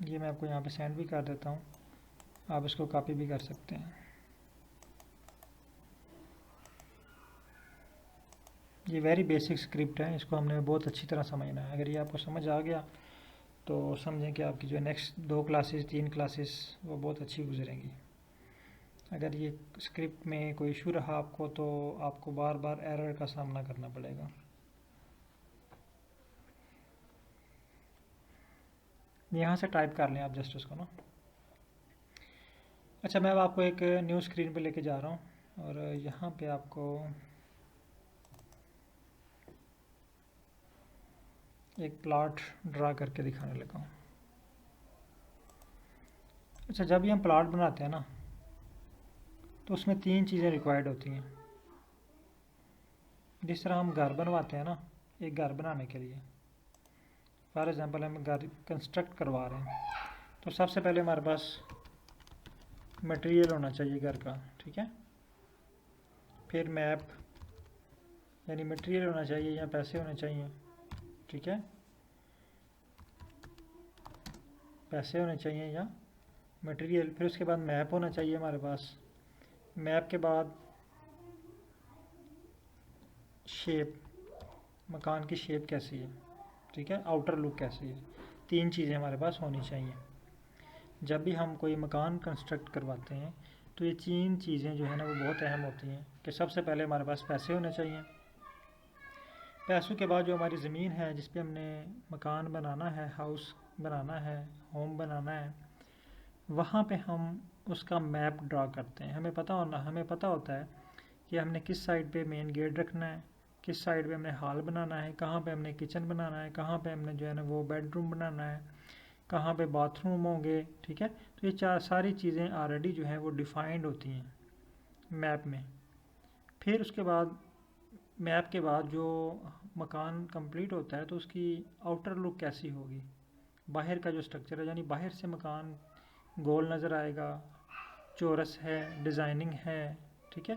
ये मैं आपको यहाँ पे सेंड भी कर देता हूँ, आप इसको कॉपी भी कर सकते हैं। ये वेरी बेसिक स्क्रिप्ट है, इसको हमने बहुत अच्छी तरह समझना है। अगर ये आपको समझ आ गया तो समझें कि आपकी जो नेक्स्ट 2 क्लासेस 3 क्लासेस वो बहुत अच्छी गुजरेंगी। अगर ये स्क्रिप्ट में कोई इशू रहा आपको तो आपको बार बार एरर का सामना करना पड़ेगा। यहाँ से टाइप कर लें आप जस्ट उसको ना। अच्छा, मैं अब आपको एक न्यू स्क्रीन पे लेके जा रहा हूँ और यहाँ पे आपको एक प्लॉट ड्रा करके दिखाने लगा हूँ। अच्छा, जब भी हम प्लॉट बनाते हैं ना तो उसमें 3 चीज़ें रिक्वायर्ड होती हैं। जिस तरह हम घर बनवाते हैं ना, एक घर बनाने के लिए फॉर एग्ज़ाम्पल हम घर कंस्ट्रक्ट करवा रहे हैं, तो सबसे पहले हमारे पास मटेरियल होना चाहिए घर का, ठीक है। फिर मैप यानी मटेरियल होना चाहिए या पैसे होने चाहिए, ठीक है। पैसे होने चाहिए या मटेरियल, फिर उसके बाद मैप होना चाहिए हमारे पास। मैप के बाद शेप, मकान की शेप कैसी है, ठीक है, आउटर लुक कैसी है। 3 चीज़ें हमारे पास होनी चाहिए। जब भी हम कोई मकान कंस्ट्रक्ट करवाते हैं तो ये 3 चीज़ें जो है ना वो बहुत अहम होती हैं कि सबसे पहले हमारे पास पैसे होने चाहिए। पैसों के बाद जो हमारी ज़मीन है जिस पे हमने मकान बनाना है, हाउस बनाना है, होम बनाना है, वहाँ पे हम उसका मैप ड्रा करते हैं। हमें पता होता है कि हमने किस साइड पे मेन गेट रखना है, किस साइड पे हमने हॉल बनाना है, कहाँ पे हमने किचन बनाना है, कहाँ पे हमने जो है ना वो बेडरूम बनाना है, कहाँ पे बाथरूम होंगे, ठीक है। तो ये सारी चीज़ें ऑलरेडी जो हैं वो डिफाइंड होती हैं मैप में। फिर उसके बाद मैप के बाद जो मकान कंप्लीट होता है तो उसकी आउटर लुक कैसी होगी, बाहर का जो स्ट्रक्चर है, यानी बाहर से मकान गोल नज़र आएगा, चौरस है, डिज़ाइनिंग है, ठीक है,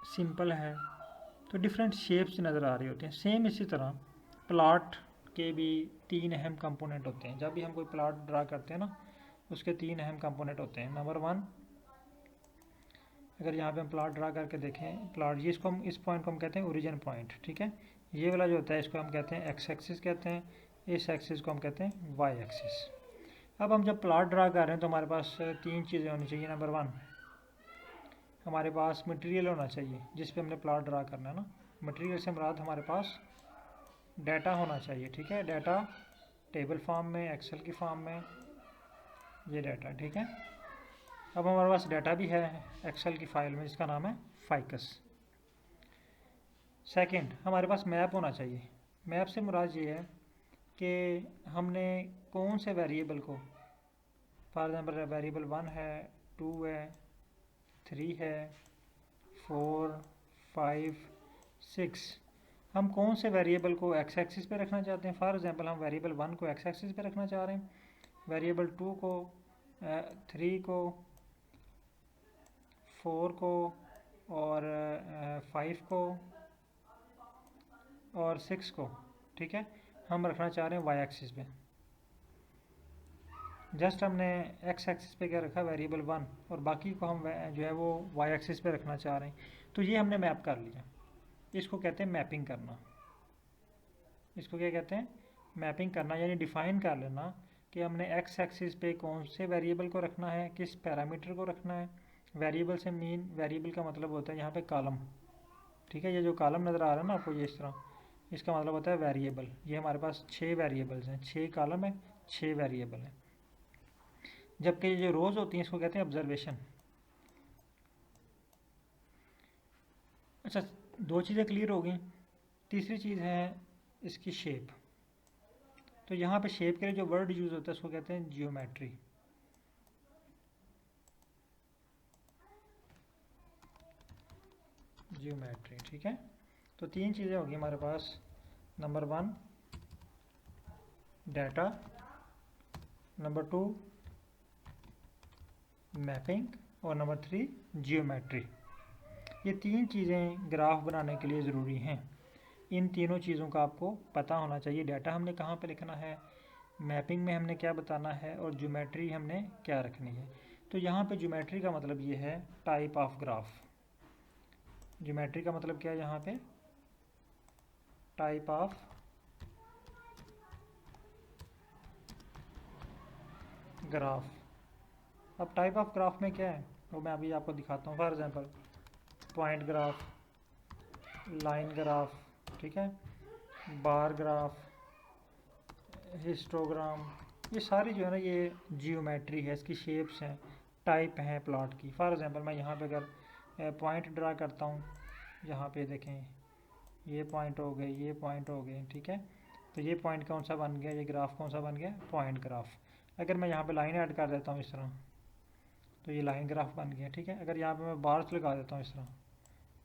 सिंपल है, तो डिफरेंट शेप्स नज़र आ रही होती हैं। सेम इसी तरह प्लॉट के भी 3 अहम कंपोनेंट होते हैं। जब भी हम कोई प्लॉट ड्रा करते हैं ना उसके 3 अहम कंपोनेंट होते हैं। नंबर 1, अगर यहाँ पे हम प्लॉट ड्रा करके देखें, प्लॉट ये इसको हम इस पॉइंट को हम कहते हैं ओरिजिन पॉइंट, ठीक है। ये वाला जो होता है इसको हम कहते हैं एक्स एक्सिस कहते हैं, इस एक्सिस को हम कहते हैं वाई एक्सिस। अब हम जब प्लॉट ड्रा कर रहे हैं तो हमारे पास 3 चीज़ें होनी चाहिए। नंबर 1, हमारे पास मटेरियल होना चाहिए जिस पे हमने प्लॉट ड्रा करना है ना। मटेरियल से मुराद हमारे पास डाटा होना चाहिए, ठीक है। डाटा टेबल फॉर्म में, एक्सेल की फॉर्म में, ये डाटा, ठीक है। अब हमारे पास डाटा भी है एक्सेल की फ़ाइल में जिसका नाम है फाइकस। सेकंड, हमारे पास मैप होना चाहिए। मैप से मुराद ये है कि हमने कौन से वेरिएबल को, फॉर एग्जांपल वेरिएबल 1 है, 2 है, 3 है, 4, 5, 6। हम कौन से वेरिएबल को एक्स एक्सिस पे रखना चाहते हैं? फॉर एग्जांपल हम वेरिएबल 1 को एक्स एक्सिस पे रखना चाह रहे हैं, वेरिएबल 2 को, 3 को, 4 को और 5 को और 6 को, ठीक है, हम रखना चाह रहे हैं वाई एक्सिस पे। जस्ट हमने एक्स एक्सिस पे क्या रखा, वेरिएबल 1, और बाकी को हम जो है वो वाई एक्सिस पे रखना चाह रहे हैं। तो ये हमने मैप कर लिया, इसको कहते हैं मैपिंग करना। इसको क्या कहते हैं? मैपिंग करना, यानी डिफाइन कर लेना कि हमने एक्स एक्सिस पे कौन से वेरिएबल को रखना है, किस पैरामीटर को रखना है। वेरिएबल से मीन, वेरिएबल का मतलब होता है यहाँ पे कॉलम, ठीक है, ये जो कॉलम नज़र आ रहा है ना आपको, ये इस तरह, इसका मतलब होता है वेरिएबल। ये हमारे पास 6 वेरिएबल्स हैं, 6 कॉलम है, 6 वेरिएबल हैं। जबकि ये जो रोज़ होती हैं इसको कहते हैं ऑब्जर्वेशन। अच्छा, 2 चीज़ें क्लियर हो गई। तीसरी चीज़ है इसकी शेप। तो यहाँ पे शेप के लिए जो वर्ड यूज़ होता है उसको कहते हैं जियोमेट्री। जियोमेट्री, ठीक है। तो 3 चीज़ें होगी हमारे पास। नंबर 1 डाटा, नंबर 2 मैपिंग और नंबर 3 जियोमेट्री। ये 3 चीज़ें ग्राफ बनाने के लिए ज़रूरी हैं। इन तीनों चीज़ों का आपको पता होना चाहिए। डाटा हमने कहाँ पे लिखना है, मैपिंग में हमने क्या बताना है, और ज्योमेट्री हमने क्या रखनी है। तो यहाँ पे ज्योमेट्री का मतलब ये है टाइप ऑफ ग्राफ। ज्योमेट्री का मतलब क्या है यहाँ पे? Type of graph. अब टाइप ऑफ ग्राफ में क्या है वो मैं अभी आपको दिखाता हूँ। For example point graph, line graph, ठीक है, बार ग्राफ, हिस्टोग्राम, ये सारी जो है ना ये जियोमेट्री है, इसकी शेप्स हैं, टाइप हैं प्लॉट की। फॉर एग्जांपल मैं यहाँ पे अगर पॉइंट ड्रा करता हूँ, यहाँ पे देखें ये पॉइंट हो गए, ये पॉइंट हो गए, ठीक है। तो ये पॉइंट कौन सा बन गया, ये ग्राफ कौन सा बन गया, पॉइंट ग्राफ। अगर मैं यहाँ पे लाइन ऐड कर देता हूँ इस तरह, तो ये लाइन ग्राफ बन गया, ठीक है। अगर यहाँ पे मैं बार्स लगा देता हूँ इस तरह,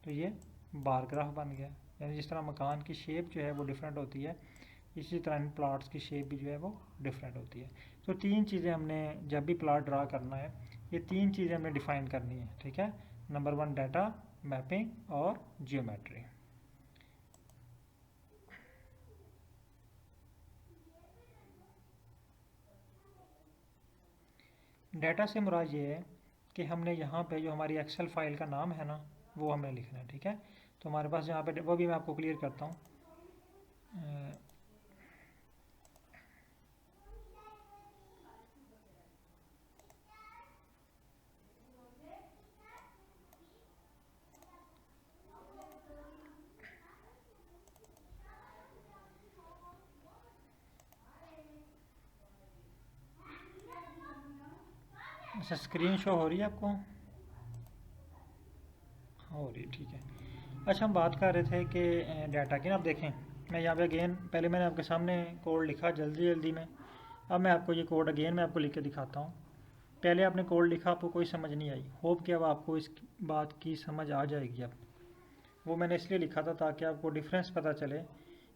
तो ये बार ग्राफ बन गया। यानी जिस तरह मकान की शेप जो है वो डिफरेंट होती है, इसी तरह इन प्लाट्स की शेप भी जो है वो डिफरेंट होती है। तो 3 चीज़ें हमने जब भी प्लाट ड्रा करना है, ये 3 चीज़ें हमने डिफाइन करनी है, ठीक है। नंबर 1 डाटा, मैपिंग और जियोमेट्री। डाटा से मुराद ये है कि हमने यहाँ पे जो हमारी एक्सेल फाइल का नाम है ना वो हमें लिखना है, ठीक है। तो हमारे पास यहाँ पे वो भी मैं आपको क्लियर करता हूँ। अच्छा, स्क्रीन शो हो रही है आपको? हो रही है, ठीक है। अच्छा, हम बात कर रहे थे कि डाटा की ना, आप देखें मैं यहाँ पे अगेन, पहले मैंने आपके सामने कोड लिखा जल्दी जल्दी में, अब मैं आपको ये कोड अगेन मैं आपको लिख के दिखाता हूँ। पहले आपने कोड लिखा, आपको कोई समझ नहीं आई, होप कि अब आपको इस बात की समझ आ जाएगी। अब वो मैंने इसलिए लिखा था ताकि आपको डिफरेंस पता चले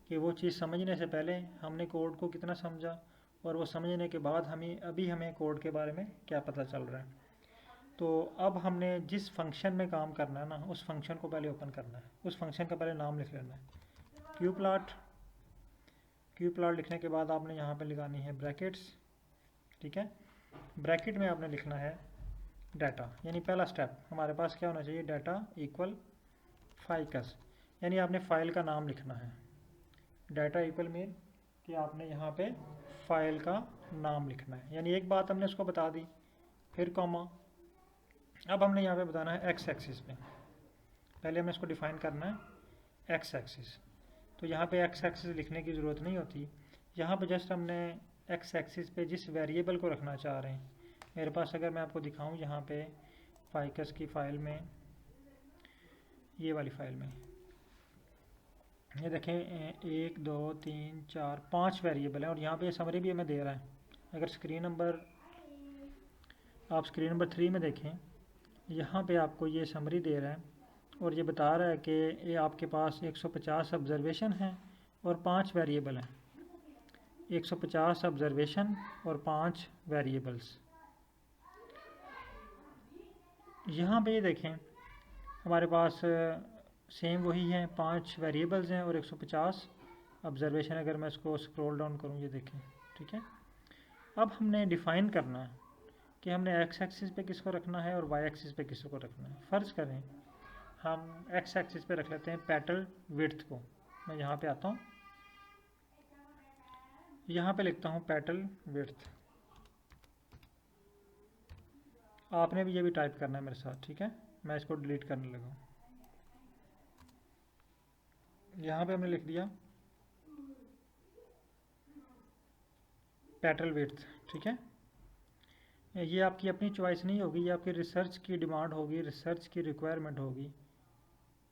कि वो चीज़ समझने से पहले हमने कोड को कितना समझा, और वो समझने के बाद हमें कोड के बारे में क्या पता चल रहा है। तो अब हमने जिस फंक्शन में काम करना है ना, उस फंक्शन को पहले ओपन करना है। उस फंक्शन का पहले नाम लिख लेना है, क्यू प्लॉट। क्यू प्लॉट लिखने के बाद आपने यहाँ पे लगानी है ब्रैकेट्स, ठीक है। ब्रैकेट में आपने लिखना है डाटा, यानी पहला स्टेप हमारे पास क्या होना चाहिए, डाटा इक्वल फाइकस, यानी आपने फाइल का नाम लिखना है। डाटा इक्वल मीन कि आपने यहाँ पे फाइल का नाम लिखना है, यानी एक बात हमने उसको बता दी, फिर कॉमा। अब हमने यहाँ पे बताना है एक्स एक्सिस में, पहले हमें इसको डिफाइन करना है एक्स एक्सिस। तो यहाँ पे एक्स एक्सिस लिखने की ज़रूरत नहीं होती, यहाँ पे जस्ट हमने एक्स एक्सिस पे जिस वेरिएबल को रखना चाह रहे हैं, मेरे पास अगर मैं आपको दिखाऊं यहाँ पे फाइकस की फ़ाइल में, ये वाली फ़ाइल में, ये देखें 1 2 3 4 5 वेरिएबल हैं, और यहाँ पे समरी भी हमें दे रहा है। अगर आप स्क्रीन नंबर 3 में देखें यहाँ पे आपको ये समरी दे रहा है और ये बता रहा है कि ये आपके पास 150 ऑब्जर्वेशन हैं और 5 वेरिएबल हैं। 150 ऑब्जर्वेशन और 5 वेरिएबल्स। यहाँ पे ये देखें हमारे पास सेम वही है, 5 वेरिएबल्स हैं और 150 ऑब्जर्वेशन। अगर मैं इसको स्क्रॉल डाउन करूँ, ये देखें, ठीक है। अब हमने डिफ़ाइन करना है कि हमने एक्स एक्सिस पे किसको रखना है और वाई एक्सिस पे किसको रखना है। फ़र्ज़ करें हम एक्स एक्सिस पे रख लेते हैं पेटल विड्थ को। मैं यहाँ पे आता हूँ, यहाँ पे लिखता हूँ पेटल विड्थ। आपने भी ये भी टाइप करना है मेरे साथ, ठीक है। मैं इसको डिलीट करने लगा हूँ। यहाँ पे हमने लिख दिया पेटल विड्थ, ठीक है। ये आपकी अपनी चॉइस नहीं होगी, ये आपकी रिसर्च की डिमांड होगी, रिसर्च की रिक्वायरमेंट होगी,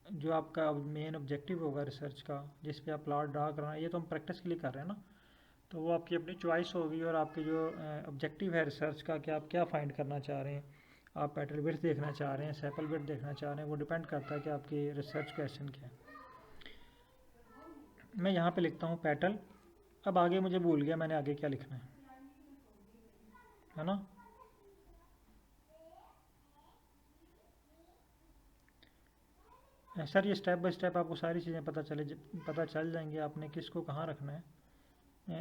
जो आपका मेन ऑब्जेक्टिव होगा रिसर्च का, जिस पे आप प्लॉट ड्रा करना है। ये तो हम प्रैक्टिस के लिए कर रहे हैं ना, तो वो आपकी अपनी चॉइस होगी और आपके जो ऑब्जेक्टिव है रिसर्च का कि आप क्या फाइंड करना चाह रहे हैं। आप पेटल विड्थ देखना चाह रहे हैं, सैंपल विड्थ देखना चाह रहे हैं, वो डिपेंड करता है कि आपकी रिसर्च क्वेश्चन क्या है। मैं यहाँ पे लिखता हूँ पेटल। अब आगे मुझे भूल गया मैंने आगे क्या लिखना है ना। सर ये स्टेप बाय स्टेप आपको सारी चीज़ें पता चल जाएंगी आपने किसको कहाँ रखना है।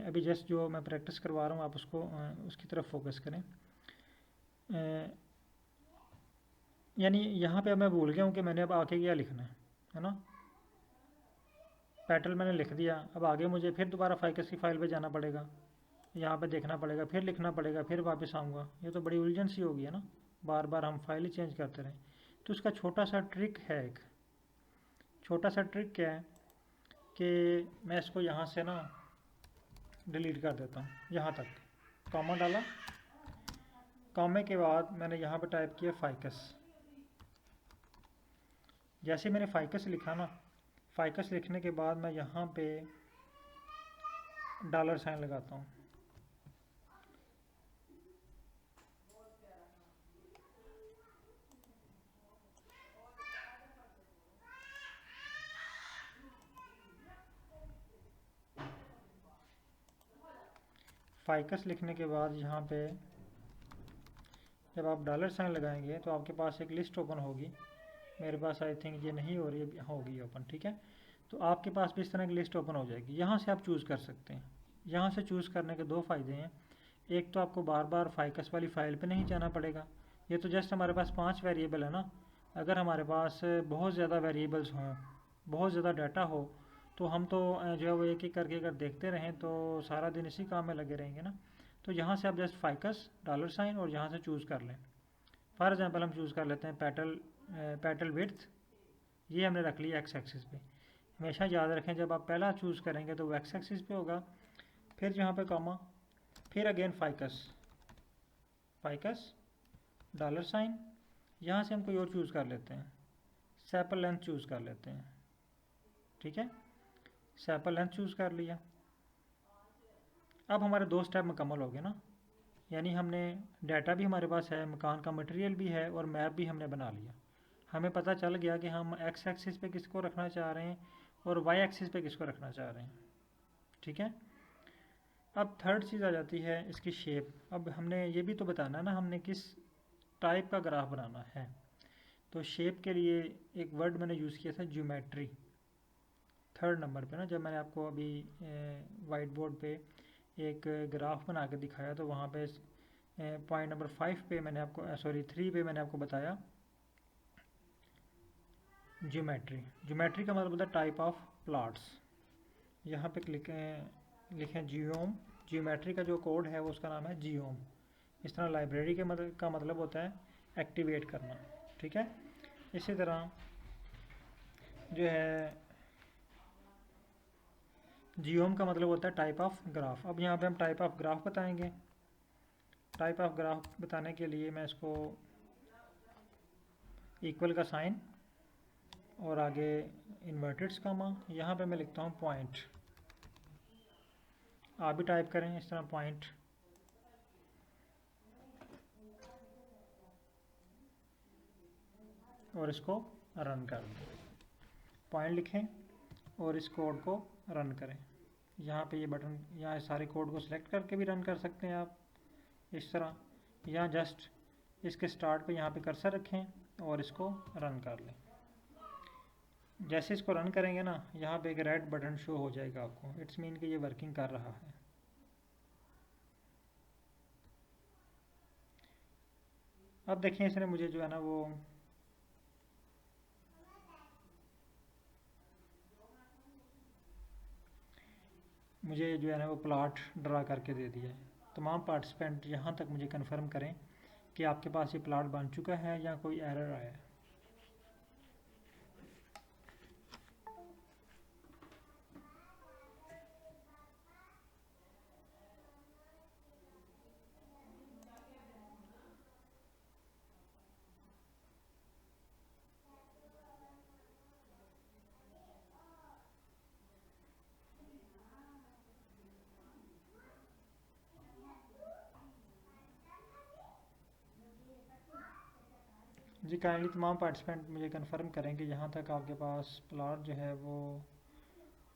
अभी जस्ट जो मैं प्रैक्टिस करवा रहा हूँ आप उसको उसकी तरफ फोकस करें। यानी यहाँ पे मैं भूल गया हूँ कि मैंने अब आगे क्या लिखना है ना। पेटल मैंने लिख दिया, अब आगे मुझे फिर दोबारा फाइकस की फाइल पे जाना पड़ेगा, यहाँ पे देखना पड़ेगा, फिर लिखना पड़ेगा, फिर वापस आऊँगा। ये तो बड़ी उलझन सी होगी है ना, बार बार हम फाइल ही चेंज करते रहें। तो उसका छोटा सा ट्रिक है, एक छोटा सा ट्रिक क्या है कि मैं इसको यहाँ से ना डिलीट कर देता हूँ। यहाँ तक कॉमा डाला, कॉमे के बाद मैंने यहाँ पे टाइप किया फाइकस। जैसे मैंने फाइकस लिखा ना, फाइकस लिखने के बाद मैं यहाँ पे डॉलर साइन लगाता हूँ। फाइकस लिखने के बाद यहाँ पे जब आप डॉलर साइन लगाएंगे तो आपके पास एक लिस्ट ओपन होगी। मेरे पास आई थिंक ये नहीं हो रही है, होगी ओपन, ठीक है। तो आपके पास भी इस तरह की लिस्ट ओपन हो जाएगी। यहाँ से आप चूज़ कर सकते हैं। यहाँ से चूज़ करने के दो फ़ायदे हैं। एक तो आपको बार बार फाइकस वाली फ़ाइल पे नहीं जाना पड़ेगा। ये तो जस्ट हमारे पास 5 वेरिएबल है ना। अगर हमारे पास बहुत ज़्यादा वेरिएबल्स हों, बहुत ज़्यादा डाटा हो, तो हम तो जो है वो एक एक करके अगर देखते रहें तो सारा दिन इसी काम में लगे रहेंगे ना। तो यहाँ से आप जस्ट फाइकस डॉलर साइन और यहाँ से चूज़ कर लें। फॉर एग्जांपल हम चूज़ कर लेते हैं पेटल विड्थ। ये हमने रख लिया एक्स एक्सिस पे। हमेशा याद रखें जब आप पहला चूज़ करेंगे तो वो एक्स एक्सिस पे होगा, फिर यहाँ पे कॉमा, फिर अगेन फाइकस डॉलर साइन। यहाँ से हम कोई और चूज़ कर लेते हैं, सैंपल लेंथ चूज़ कर लेते हैं, ठीक है। सैंपल लेंथ चूज़ कर लिया। अब हमारे 2 स्टेप मुकम्मल हो गए ना। यानी हमने डाटा भी हमारे पास है, मकान का मटेरियल भी है और मैप भी हमने बना लिया। हमें पता चल गया कि हम एक्स एक्सिस पे किसको रखना चाह रहे हैं और वाई एक्सिस पे किसको रखना चाह रहे हैं, ठीक है। अब थर्ड चीज़ आ जाती है इसकी शेप। अब हमने ये भी तो बताना है ना हमने किस टाइप का ग्राफ बनाना है। तो शेप के लिए एक वर्ड मैंने यूज़ किया था ज्योमेट्री, 3rd नंबर पे ना। जब मैंने आपको अभी वाइट बोर्ड पे एक ग्राफ बना के दिखाया तो वहाँ पे पॉइंट नंबर 5 पे मैंने आपको 3 पे मैंने आपको बताया ज्योमेट्री का मतलब होता है टाइप ऑफ प्लॉट्स। यहाँ पे लिखें जियोम। ज्योमेट्री का जो कोड है वो उसका नाम है जियोम। इस तरह लाइब्रेरी के का मतलब होता है एक्टिवेट करना, ठीक है। इसी तरह जो है जियोम का मतलब होता है टाइप ऑफ ग्राफ। अब यहाँ पे हम टाइप ऑफ ग्राफ बताएंगे। टाइप ऑफ ग्राफ बताने के लिए मैं इसको इक्वल का साइन और आगे इन्वर्टेड कॉमा, यहाँ पे मैं लिखता हूँ पॉइंट। आप भी टाइप करें इस तरह पॉइंट। और इसको रन कर दें। पॉइंट लिखें और इस कोड को रन करें। यहाँ पे ये बटन, यहाँ सारे कोड को सिलेक्ट करके भी रन कर सकते हैं आप इस तरह, या जस्ट इसके स्टार्ट पे यहाँ पे कर्सर रखें और इसको रन कर लें। जैसे इसको रन करेंगे ना, यहाँ पे एक रेड बटन शो हो जाएगा आपको, इट्स मीन कि ये वर्किंग कर रहा है। अब देखें इसने मुझे जो है ना वो मुझे जो है ना वो प्लॉट ड्रा करके दे दिया है। तमाम पार्टिसिपेंट यहाँ तक मुझे कंफर्म करें कि आपके पास ये प्लॉट बन चुका है या कोई एरर आया है। जी काइंडली तमाम पार्टिसिपेंट मुझे कंफर्म करें कि यहाँ तक आपके पास प्लॉट जो है वो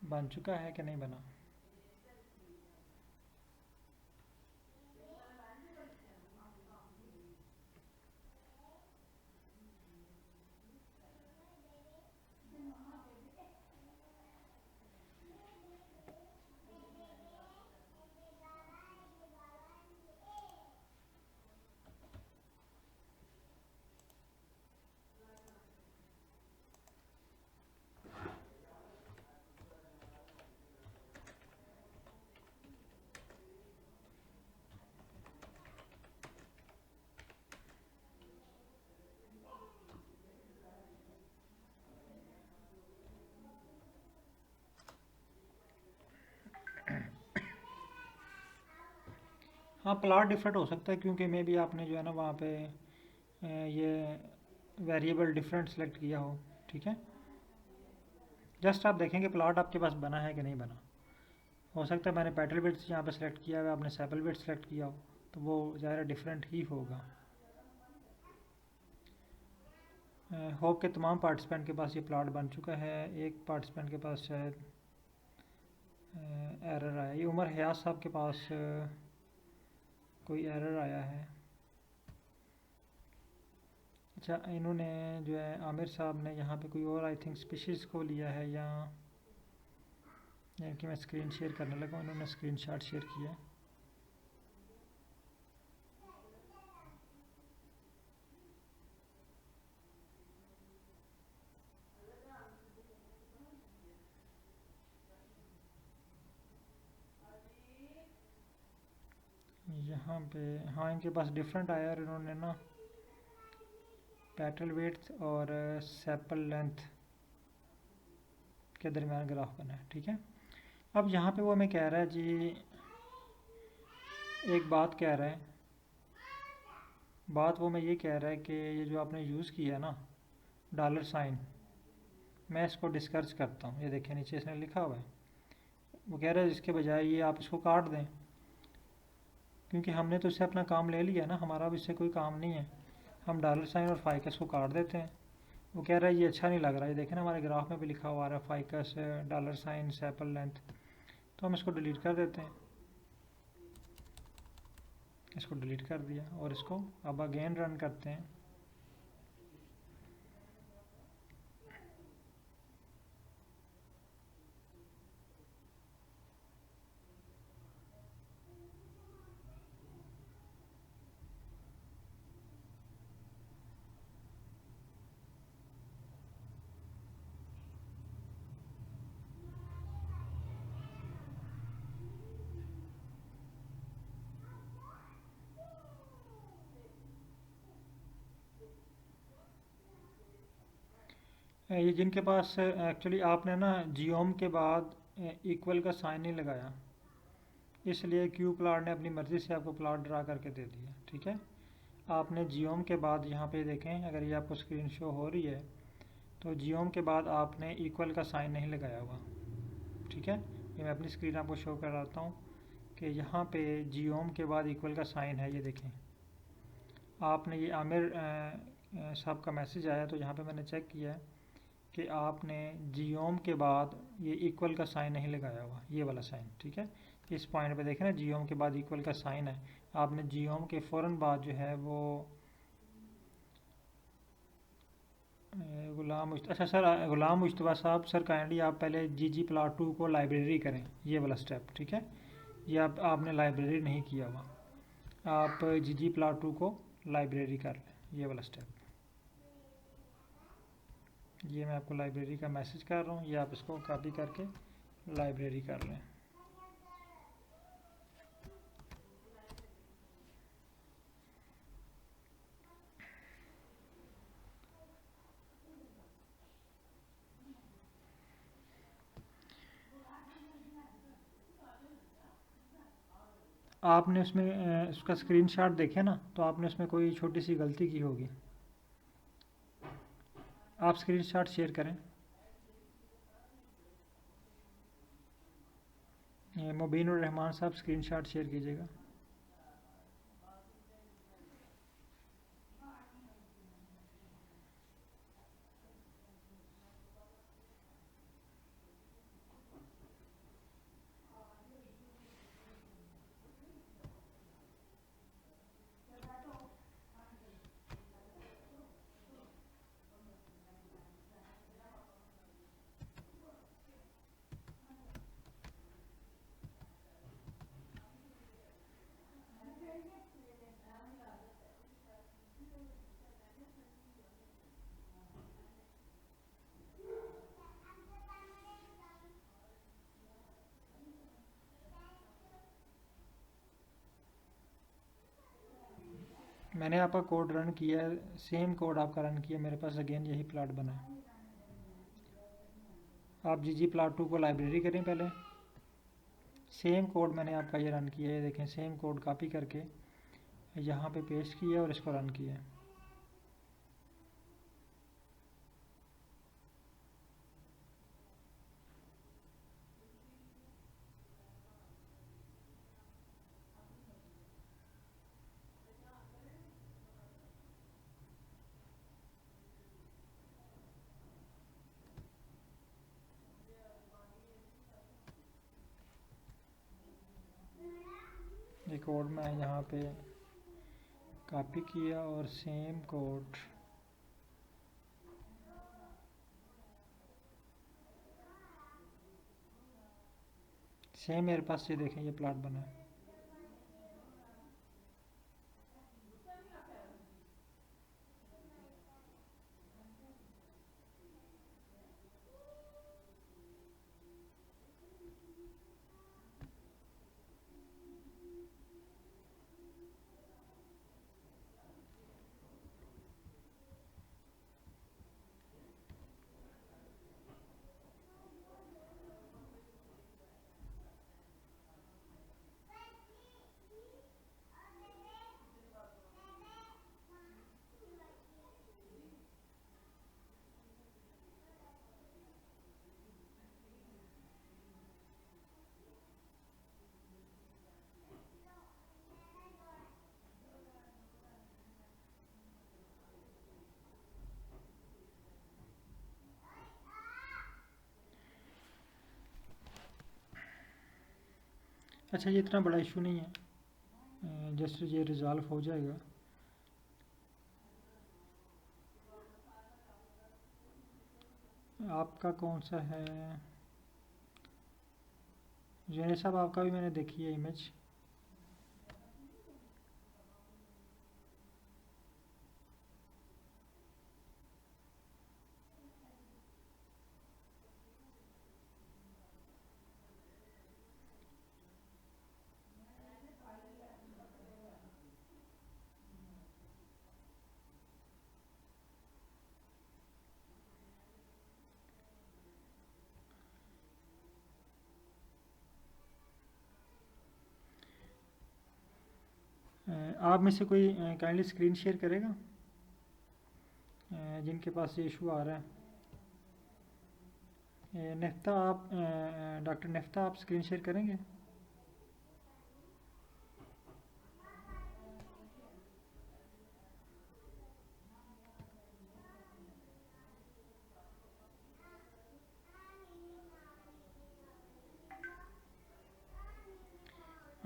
बन चुका है कि नहीं बना। हाँ प्लॉट डिफरेंट हो सकता है क्योंकि मे भी आपने जो है ना वहाँ पे ये वेरिएबल डिफरेंट सेलेक्ट किया हो। ठीक है, जस्ट आप देखेंगे प्लॉट आपके पास बना है कि नहीं बना। हो सकता है मैंने पेटल विड्थ यहाँ पे सेलेक्ट किया हुआ, आपने सेपल विड्थ सेलेक्ट किया हो, तो वो ज़ाहिर डिफरेंट ही होगा। होप के तमाम पार्टिसिपेंट के पास ये प्लॉट बन चुका है। एक पार्टिसिपेंट के पास शायद एरर आया, ये उमर हयात साहब के पास कोई एरर आया है। अच्छा, इन्होंने जो है आमिर साहब ने यहाँ पे कोई और आई थिंक स्पीशीज़ को लिया है, या कि मैं स्क्रीन शेयर करने लगा, इन्होंने स्क्रीन शॉट शेयर किया है। यहाँ पे हाँ इनके पास डिफरेंट आया और इन्होंने ना पेटल विड्थ और सेपल लेंथ के दरमियान ग्राफ बनाया। ठीक है, अब यहाँ पे वो हमें कह रहा है जी, एक बात कह रहा है, बात वो मैं ये कह रहा है कि ये जो आपने यूज़ किया है ना डॉलर साइन, मैं इसको डिस्करेज करता हूँ। ये देखिए नीचे इसने लिखा हुआ है, वो कह रहा है इसके बजाय ये आप इसको काट दें, क्योंकि हमने तो इससे अपना काम ले लिया ना, हमारा अब इससे कोई काम नहीं है। हम डॉलर साइन और फाइकस को काट देते हैं। वो कह रहा है ये अच्छा नहीं लग रहा है, देखें ना हमारे ग्राफ में भी लिखा हुआ है फाइकस डॉलर साइन सेपल लेंथ, तो हम इसको डिलीट कर देते हैं। इसको डिलीट कर दिया और इसको अब अगेन रन करते हैं। ये जिनके पास एक्चुअली आपने ना जियोम के बाद इक्वल का साइन नहीं लगाया, इसलिए क्यू प्लॉट ने अपनी मर्ज़ी से आपको प्लॉट ड्रा करके दे दिया। ठीक है, आपने जियोम के बाद यहाँ पे देखें, अगर ये आपको स्क्रीन शो हो रही है तो जियोम के बाद आपने इक्वल का साइन नहीं लगाया हुआ। ठीक है, ये मैं अपनी स्क्रीन आपको शो कराता हूँ कि यहाँ पे जियोम के बाद इक्वल का साइन है। ये देखें, आपने ये आमिर साहब का मैसेज आया, तो यहाँ पे मैंने चेक किया है कि आपने जियोम के बाद ये इक्वल का साइन नहीं लगाया हुआ, ये वाला साइन, ठीक है। इस पॉइंट पे देखें ना, जियोम के बाद इक्वल का साइन है, आपने जियोम के फ़ौरन बाद जो है वो अच्छा सर, गुलाम मुश्तबा साहब, सर काइंडली आप पहले ggplot2 को लाइब्रेरी करें, ये वाला स्टेप, ठीक है। ये आपने लाइब्रेरी नहीं किया हुआ, आप ggplot2 को लाइब्रेरी कर लें, ये वाला स्टेप। ये मैं आपको लाइब्रेरी का मैसेज कर रहा हूँ, ये आप इसको कॉपी करके लाइब्रेरी कर लें। आपने उसमें उसका स्क्रीनशॉट देखे ना, तो आपने उसमें कोई छोटी सी गलती की होगी, आप स्क्रीनशॉट शेयर करें। मुबीन और रहमान साहब स्क्रीनशॉट शेयर कीजिएगा। मैंने आपका कोड रन किया है, सेम कोड आपका रन किया, मेरे पास अगेन यही प्लॉट बना है। आप ggplot2 को लाइब्रेरी करें पहले, सेम कोड मैंने आपका ये रन किया है, देखें सेम कोड कॉपी करके यहाँ पे पेस्ट किया और इसको रन किया है। ये कोड मैं यहाँ पे कॉपी किया और सेम कोड सेम मेरे पास, ये देखें ये प्लॉट बना है। अच्छा, ये इतना बड़ा इशू नहीं है, जस्ट ये रिज़ॉल्व हो जाएगा। आपका कौन सा है जैन साहब? आपका भी मैंने देखी है इमेज। आप में से कोई काइंडली स्क्रीन शेयर करेगा जिनके पास ये इशू आ रहा है? नेफ्ता, आप डॉक्टर नेफ्ता, आप स्क्रीन शेयर करेंगे?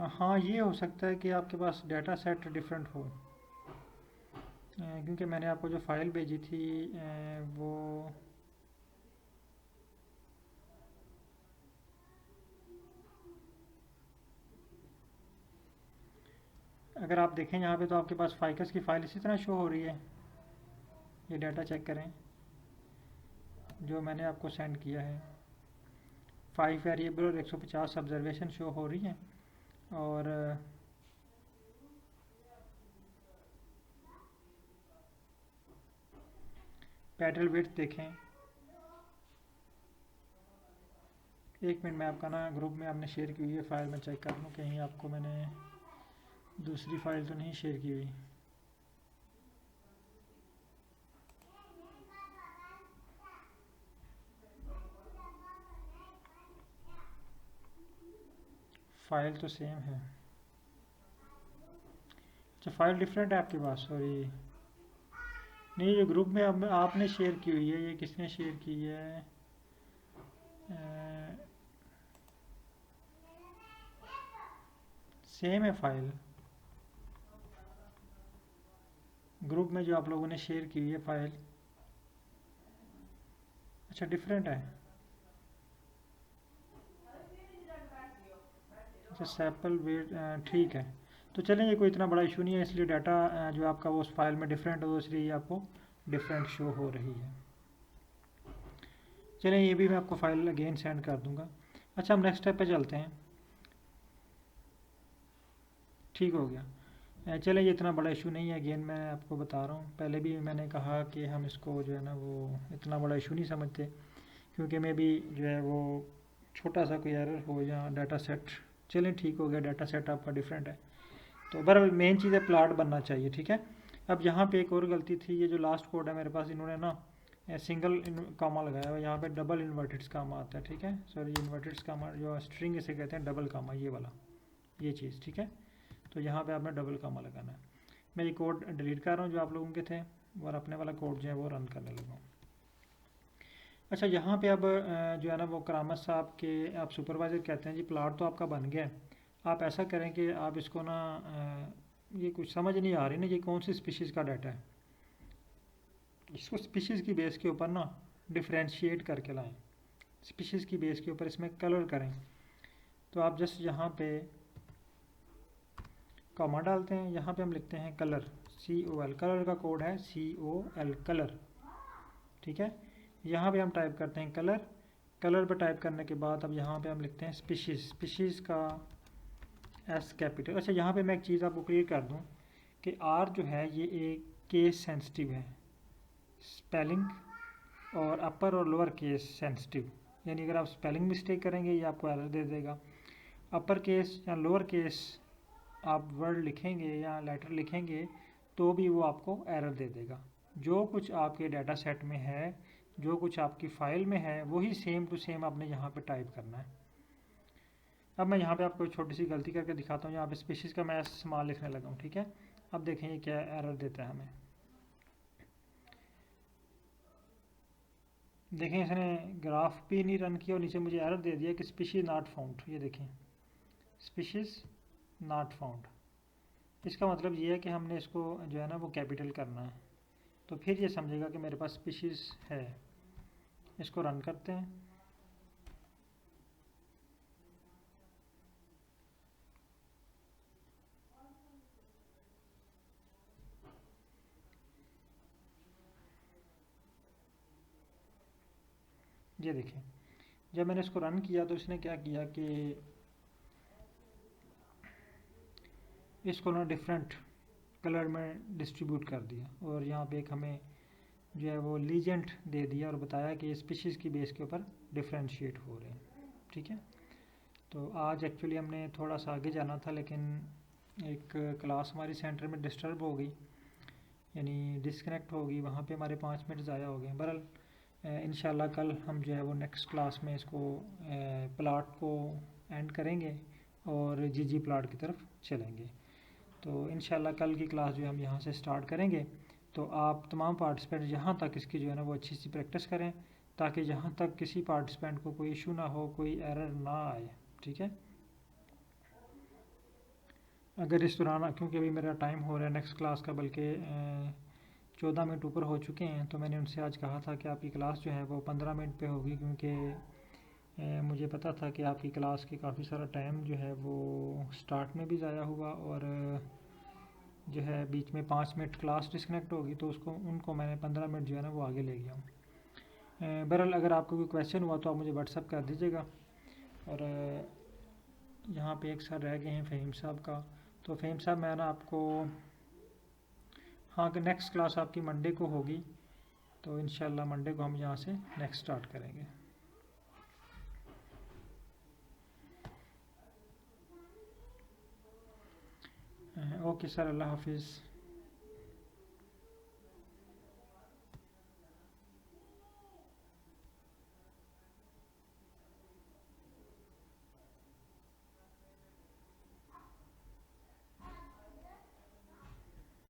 हाँ, ये हो सकता है कि आपके पास डाटा सेट डिफरेंट हो, क्योंकि मैंने आपको जो फ़ाइल भेजी थी वो अगर आप देखें यहाँ पे तो आपके पास फाइकस की फ़ाइल इसी तरह शो हो रही है। ये डाटा चेक करें जो मैंने आपको सेंड किया है। 5 वेरिएबल और 150 ऑब्जर्वेशन शो हो रही हैं। और पैडल विड्थ देखें। एक मिनट में आपका ना ग्रुप में आपने शेयर की हुई है फ़ाइल, मैं चेक कर लूँ कहीं आपको मैंने दूसरी फ़ाइल तो नहीं शेयर की हुई। फ़ाइल तो सेम है। अच्छा, फ़ाइल डिफरेंट है आपके पास, सॉरी। नहीं, ये ग्रुप में अब आपने शेयर की हुई है, ये किसने शेयर की है? सेम है फ़ाइल, ग्रुप में जो आप लोगों ने शेयर की हुई है फ़ाइल। अच्छा, डिफरेंट है। अच्छा, सैपल वेट, ठीक है। तो चलें, ये कोई इतना बड़ा इशू नहीं है, इसलिए डाटा जो आपका वो उस फाइल में डिफरेंट हो, इसलिए ये आपको डिफरेंट शो हो रही है। चलें, ये भी मैं आपको फ़ाइल अगेन सेंड कर दूंगा। अच्छा, हम नेक्स्ट स्टेप पे चलते हैं। ठीक हो गया। चलें, ये इतना बड़ा इशू नहीं है, अगेन मैं आपको बता रहा हूँ। पहले भी मैंने कहा कि हम इसको जो है ना वो इतना बड़ा इशू नहीं समझते, क्योंकि मे भी जो है वो छोटा सा कोई एरर हो या डाटा सेट। चलें, ठीक हो गया, डाटा सेट आपका डिफरेंट है। तो बराबर मेन चीज़ है प्लाट बनना चाहिए, ठीक है। अब यहाँ पे एक और गलती थी, ये जो लास्ट कोड है मेरे पास, इन्होंने ना सिंगल कामा लगाया हुआ है, यहाँ पे डबल इन्वर्टेड कामा आता है, ठीक है। सॉरी, इन्वर्टेड कामा जो स्ट्रिंग इसे कहते हैं, डबल कामा, ये वाला, ये चीज़, ठीक है। तो यहाँ पे आपने डबल कामा लगाना है। मैं ये कोड डिलीट कर रहा हूँ जो आप लोगों के थे, और अपने वाला कोड जो है वो रन करने लगा हूँ। अच्छा, यहाँ पे अब जो है ना वो करामत साहब के आप सुपरवाइज़र कहते हैं जी प्लाट तो आपका बन गया है। आप ऐसा करें कि आप इसको ना ये कुछ समझ नहीं आ रही ना, ये कौन सी स्पीशीज़ का डाटा है, इसको स्पीशीज़ की बेस के ऊपर ना डिफ्रेंशिएट करके लाएं। स्पीशीज़ की बेस के ऊपर इसमें कलर करें। तो आप जस्ट यहाँ पे कॉमा डालते हैं, यहाँ पे हम लिखते हैं कलर, COL, कलर का कोड है COL, कलर, ठीक है। यहाँ पे हम टाइप करते हैं कलर। कलर पर टाइप करने के बाद अब यहाँ पे हम लिखते हैं स्पीशीज़, स्पीशीज़ का S कैपिटल। अच्छा, यहाँ पे मैं एक चीज़ आपको क्लियर कर दूँ कि R जो है ये एक केस सेंसिटिव है, स्पेलिंग और अपर और लोअर केस सेंसिटिव, यानी अगर आप स्पेलिंग मिस्टेक करेंगे ये आपको एरर दे देगा। अपर केस या लोअर केस आप वर्ड लिखेंगे या लेटर लिखेंगे तो भी वो आपको एरर दे देगा। जो कुछ आपके डाटा सेट में है, जो कुछ आपकी फ़ाइल में है, वही सेम टू सेम आपने यहाँ पे टाइप करना है। अब मैं यहाँ पे आपको छोटी सी गलती करके दिखाता हूँ। यहाँ पे स्पीशीज़ का मैं स्मॉल लिखने लगा हूँ, ठीक है। अब देखें ये क्या एरर देता है हमें। देखें, इसने ग्राफ भी नहीं रन किया और नीचे मुझे एरर दे दिया कि स्पीशीज़ नॉट फाउंड। ये देखें, स्पीशीज़ नॉट फाउंड। इसका मतलब ये है कि हमने इसको जो है ना वो कैपिटल करना है, तो फिर ये समझेगा कि मेरे पास स्पीशीज़ है। इसको रन करते हैं। ये देखें, जब मैंने इसको रन किया तो इसने क्या किया कि इसको ना डिफरेंट कलर में डिस्ट्रीब्यूट कर दिया, और यहाँ पे एक हमें जो है वो लीजेंड दे दिया और बताया कि स्पीशीज़ की बेस के ऊपर डिफ्रेंशिएट हो रहे हैं, ठीक है। तो आज एक्चुअली हमने थोड़ा सा आगे जाना था, लेकिन एक क्लास हमारी सेंटर में डिस्टर्ब हो गई, यानी डिस्कनेक्ट हो गई, वहाँ पे हमारे 5 मिनट ज़ाया हो गए। बहरहाल इंशाल्लाह कल हम जो है वो नेक्स्ट क्लास में इसको प्लाट को एंड करेंगे और जीजी प्लाट की तरफ चलेंगे। तो इंशाल्लाह कल की क्लास जो है हम यहाँ से स्टार्ट करेंगे। तो आप तमाम पार्टिसिपेंट यहाँ तक इसकी जो है ना वो अच्छी सी प्रैक्टिस करें, ताकि जहाँ तक किसी पार्टिसिपेंट को कोई इशू ना हो, कोई एरर ना आए, ठीक है। अगर इस दौरान, क्योंकि अभी मेरा टाइम हो रहा है नेक्स्ट क्लास का, बल्कि 14 मिनट ऊपर हो चुके हैं, तो मैंने उनसे आज कहा था कि आपकी क्लास जो है वो 15 मिनट पे होगी, क्योंकि मुझे पता था कि आपकी क्लास की काफ़ी सारा टाइम जो है वो स्टार्ट में भी ज़ाया हुआ, और जो है बीच में 5 मिनट क्लास डिस्कनेक्ट होगी, तो उसको उनको मैंने 15 मिनट जो है ना वो आगे ले गया हूँ। बहरहाल अगर आपको कोई क्वेश्चन हुआ तो आप मुझे व्हाट्सअप कर दीजिएगा। और यहाँ पे एक सर रह गए हैं फ़हीम साहब का, तो फ़हीम साहब मैं ना आपको, हाँ कि नेक्स्ट क्लास आपकी मंडे को होगी, तो इंशाल्लाह मंडे को हम यहाँ से नेक्स्ट स्टार्ट करेंगे। ओके सर, अल्लाह हाफिज़।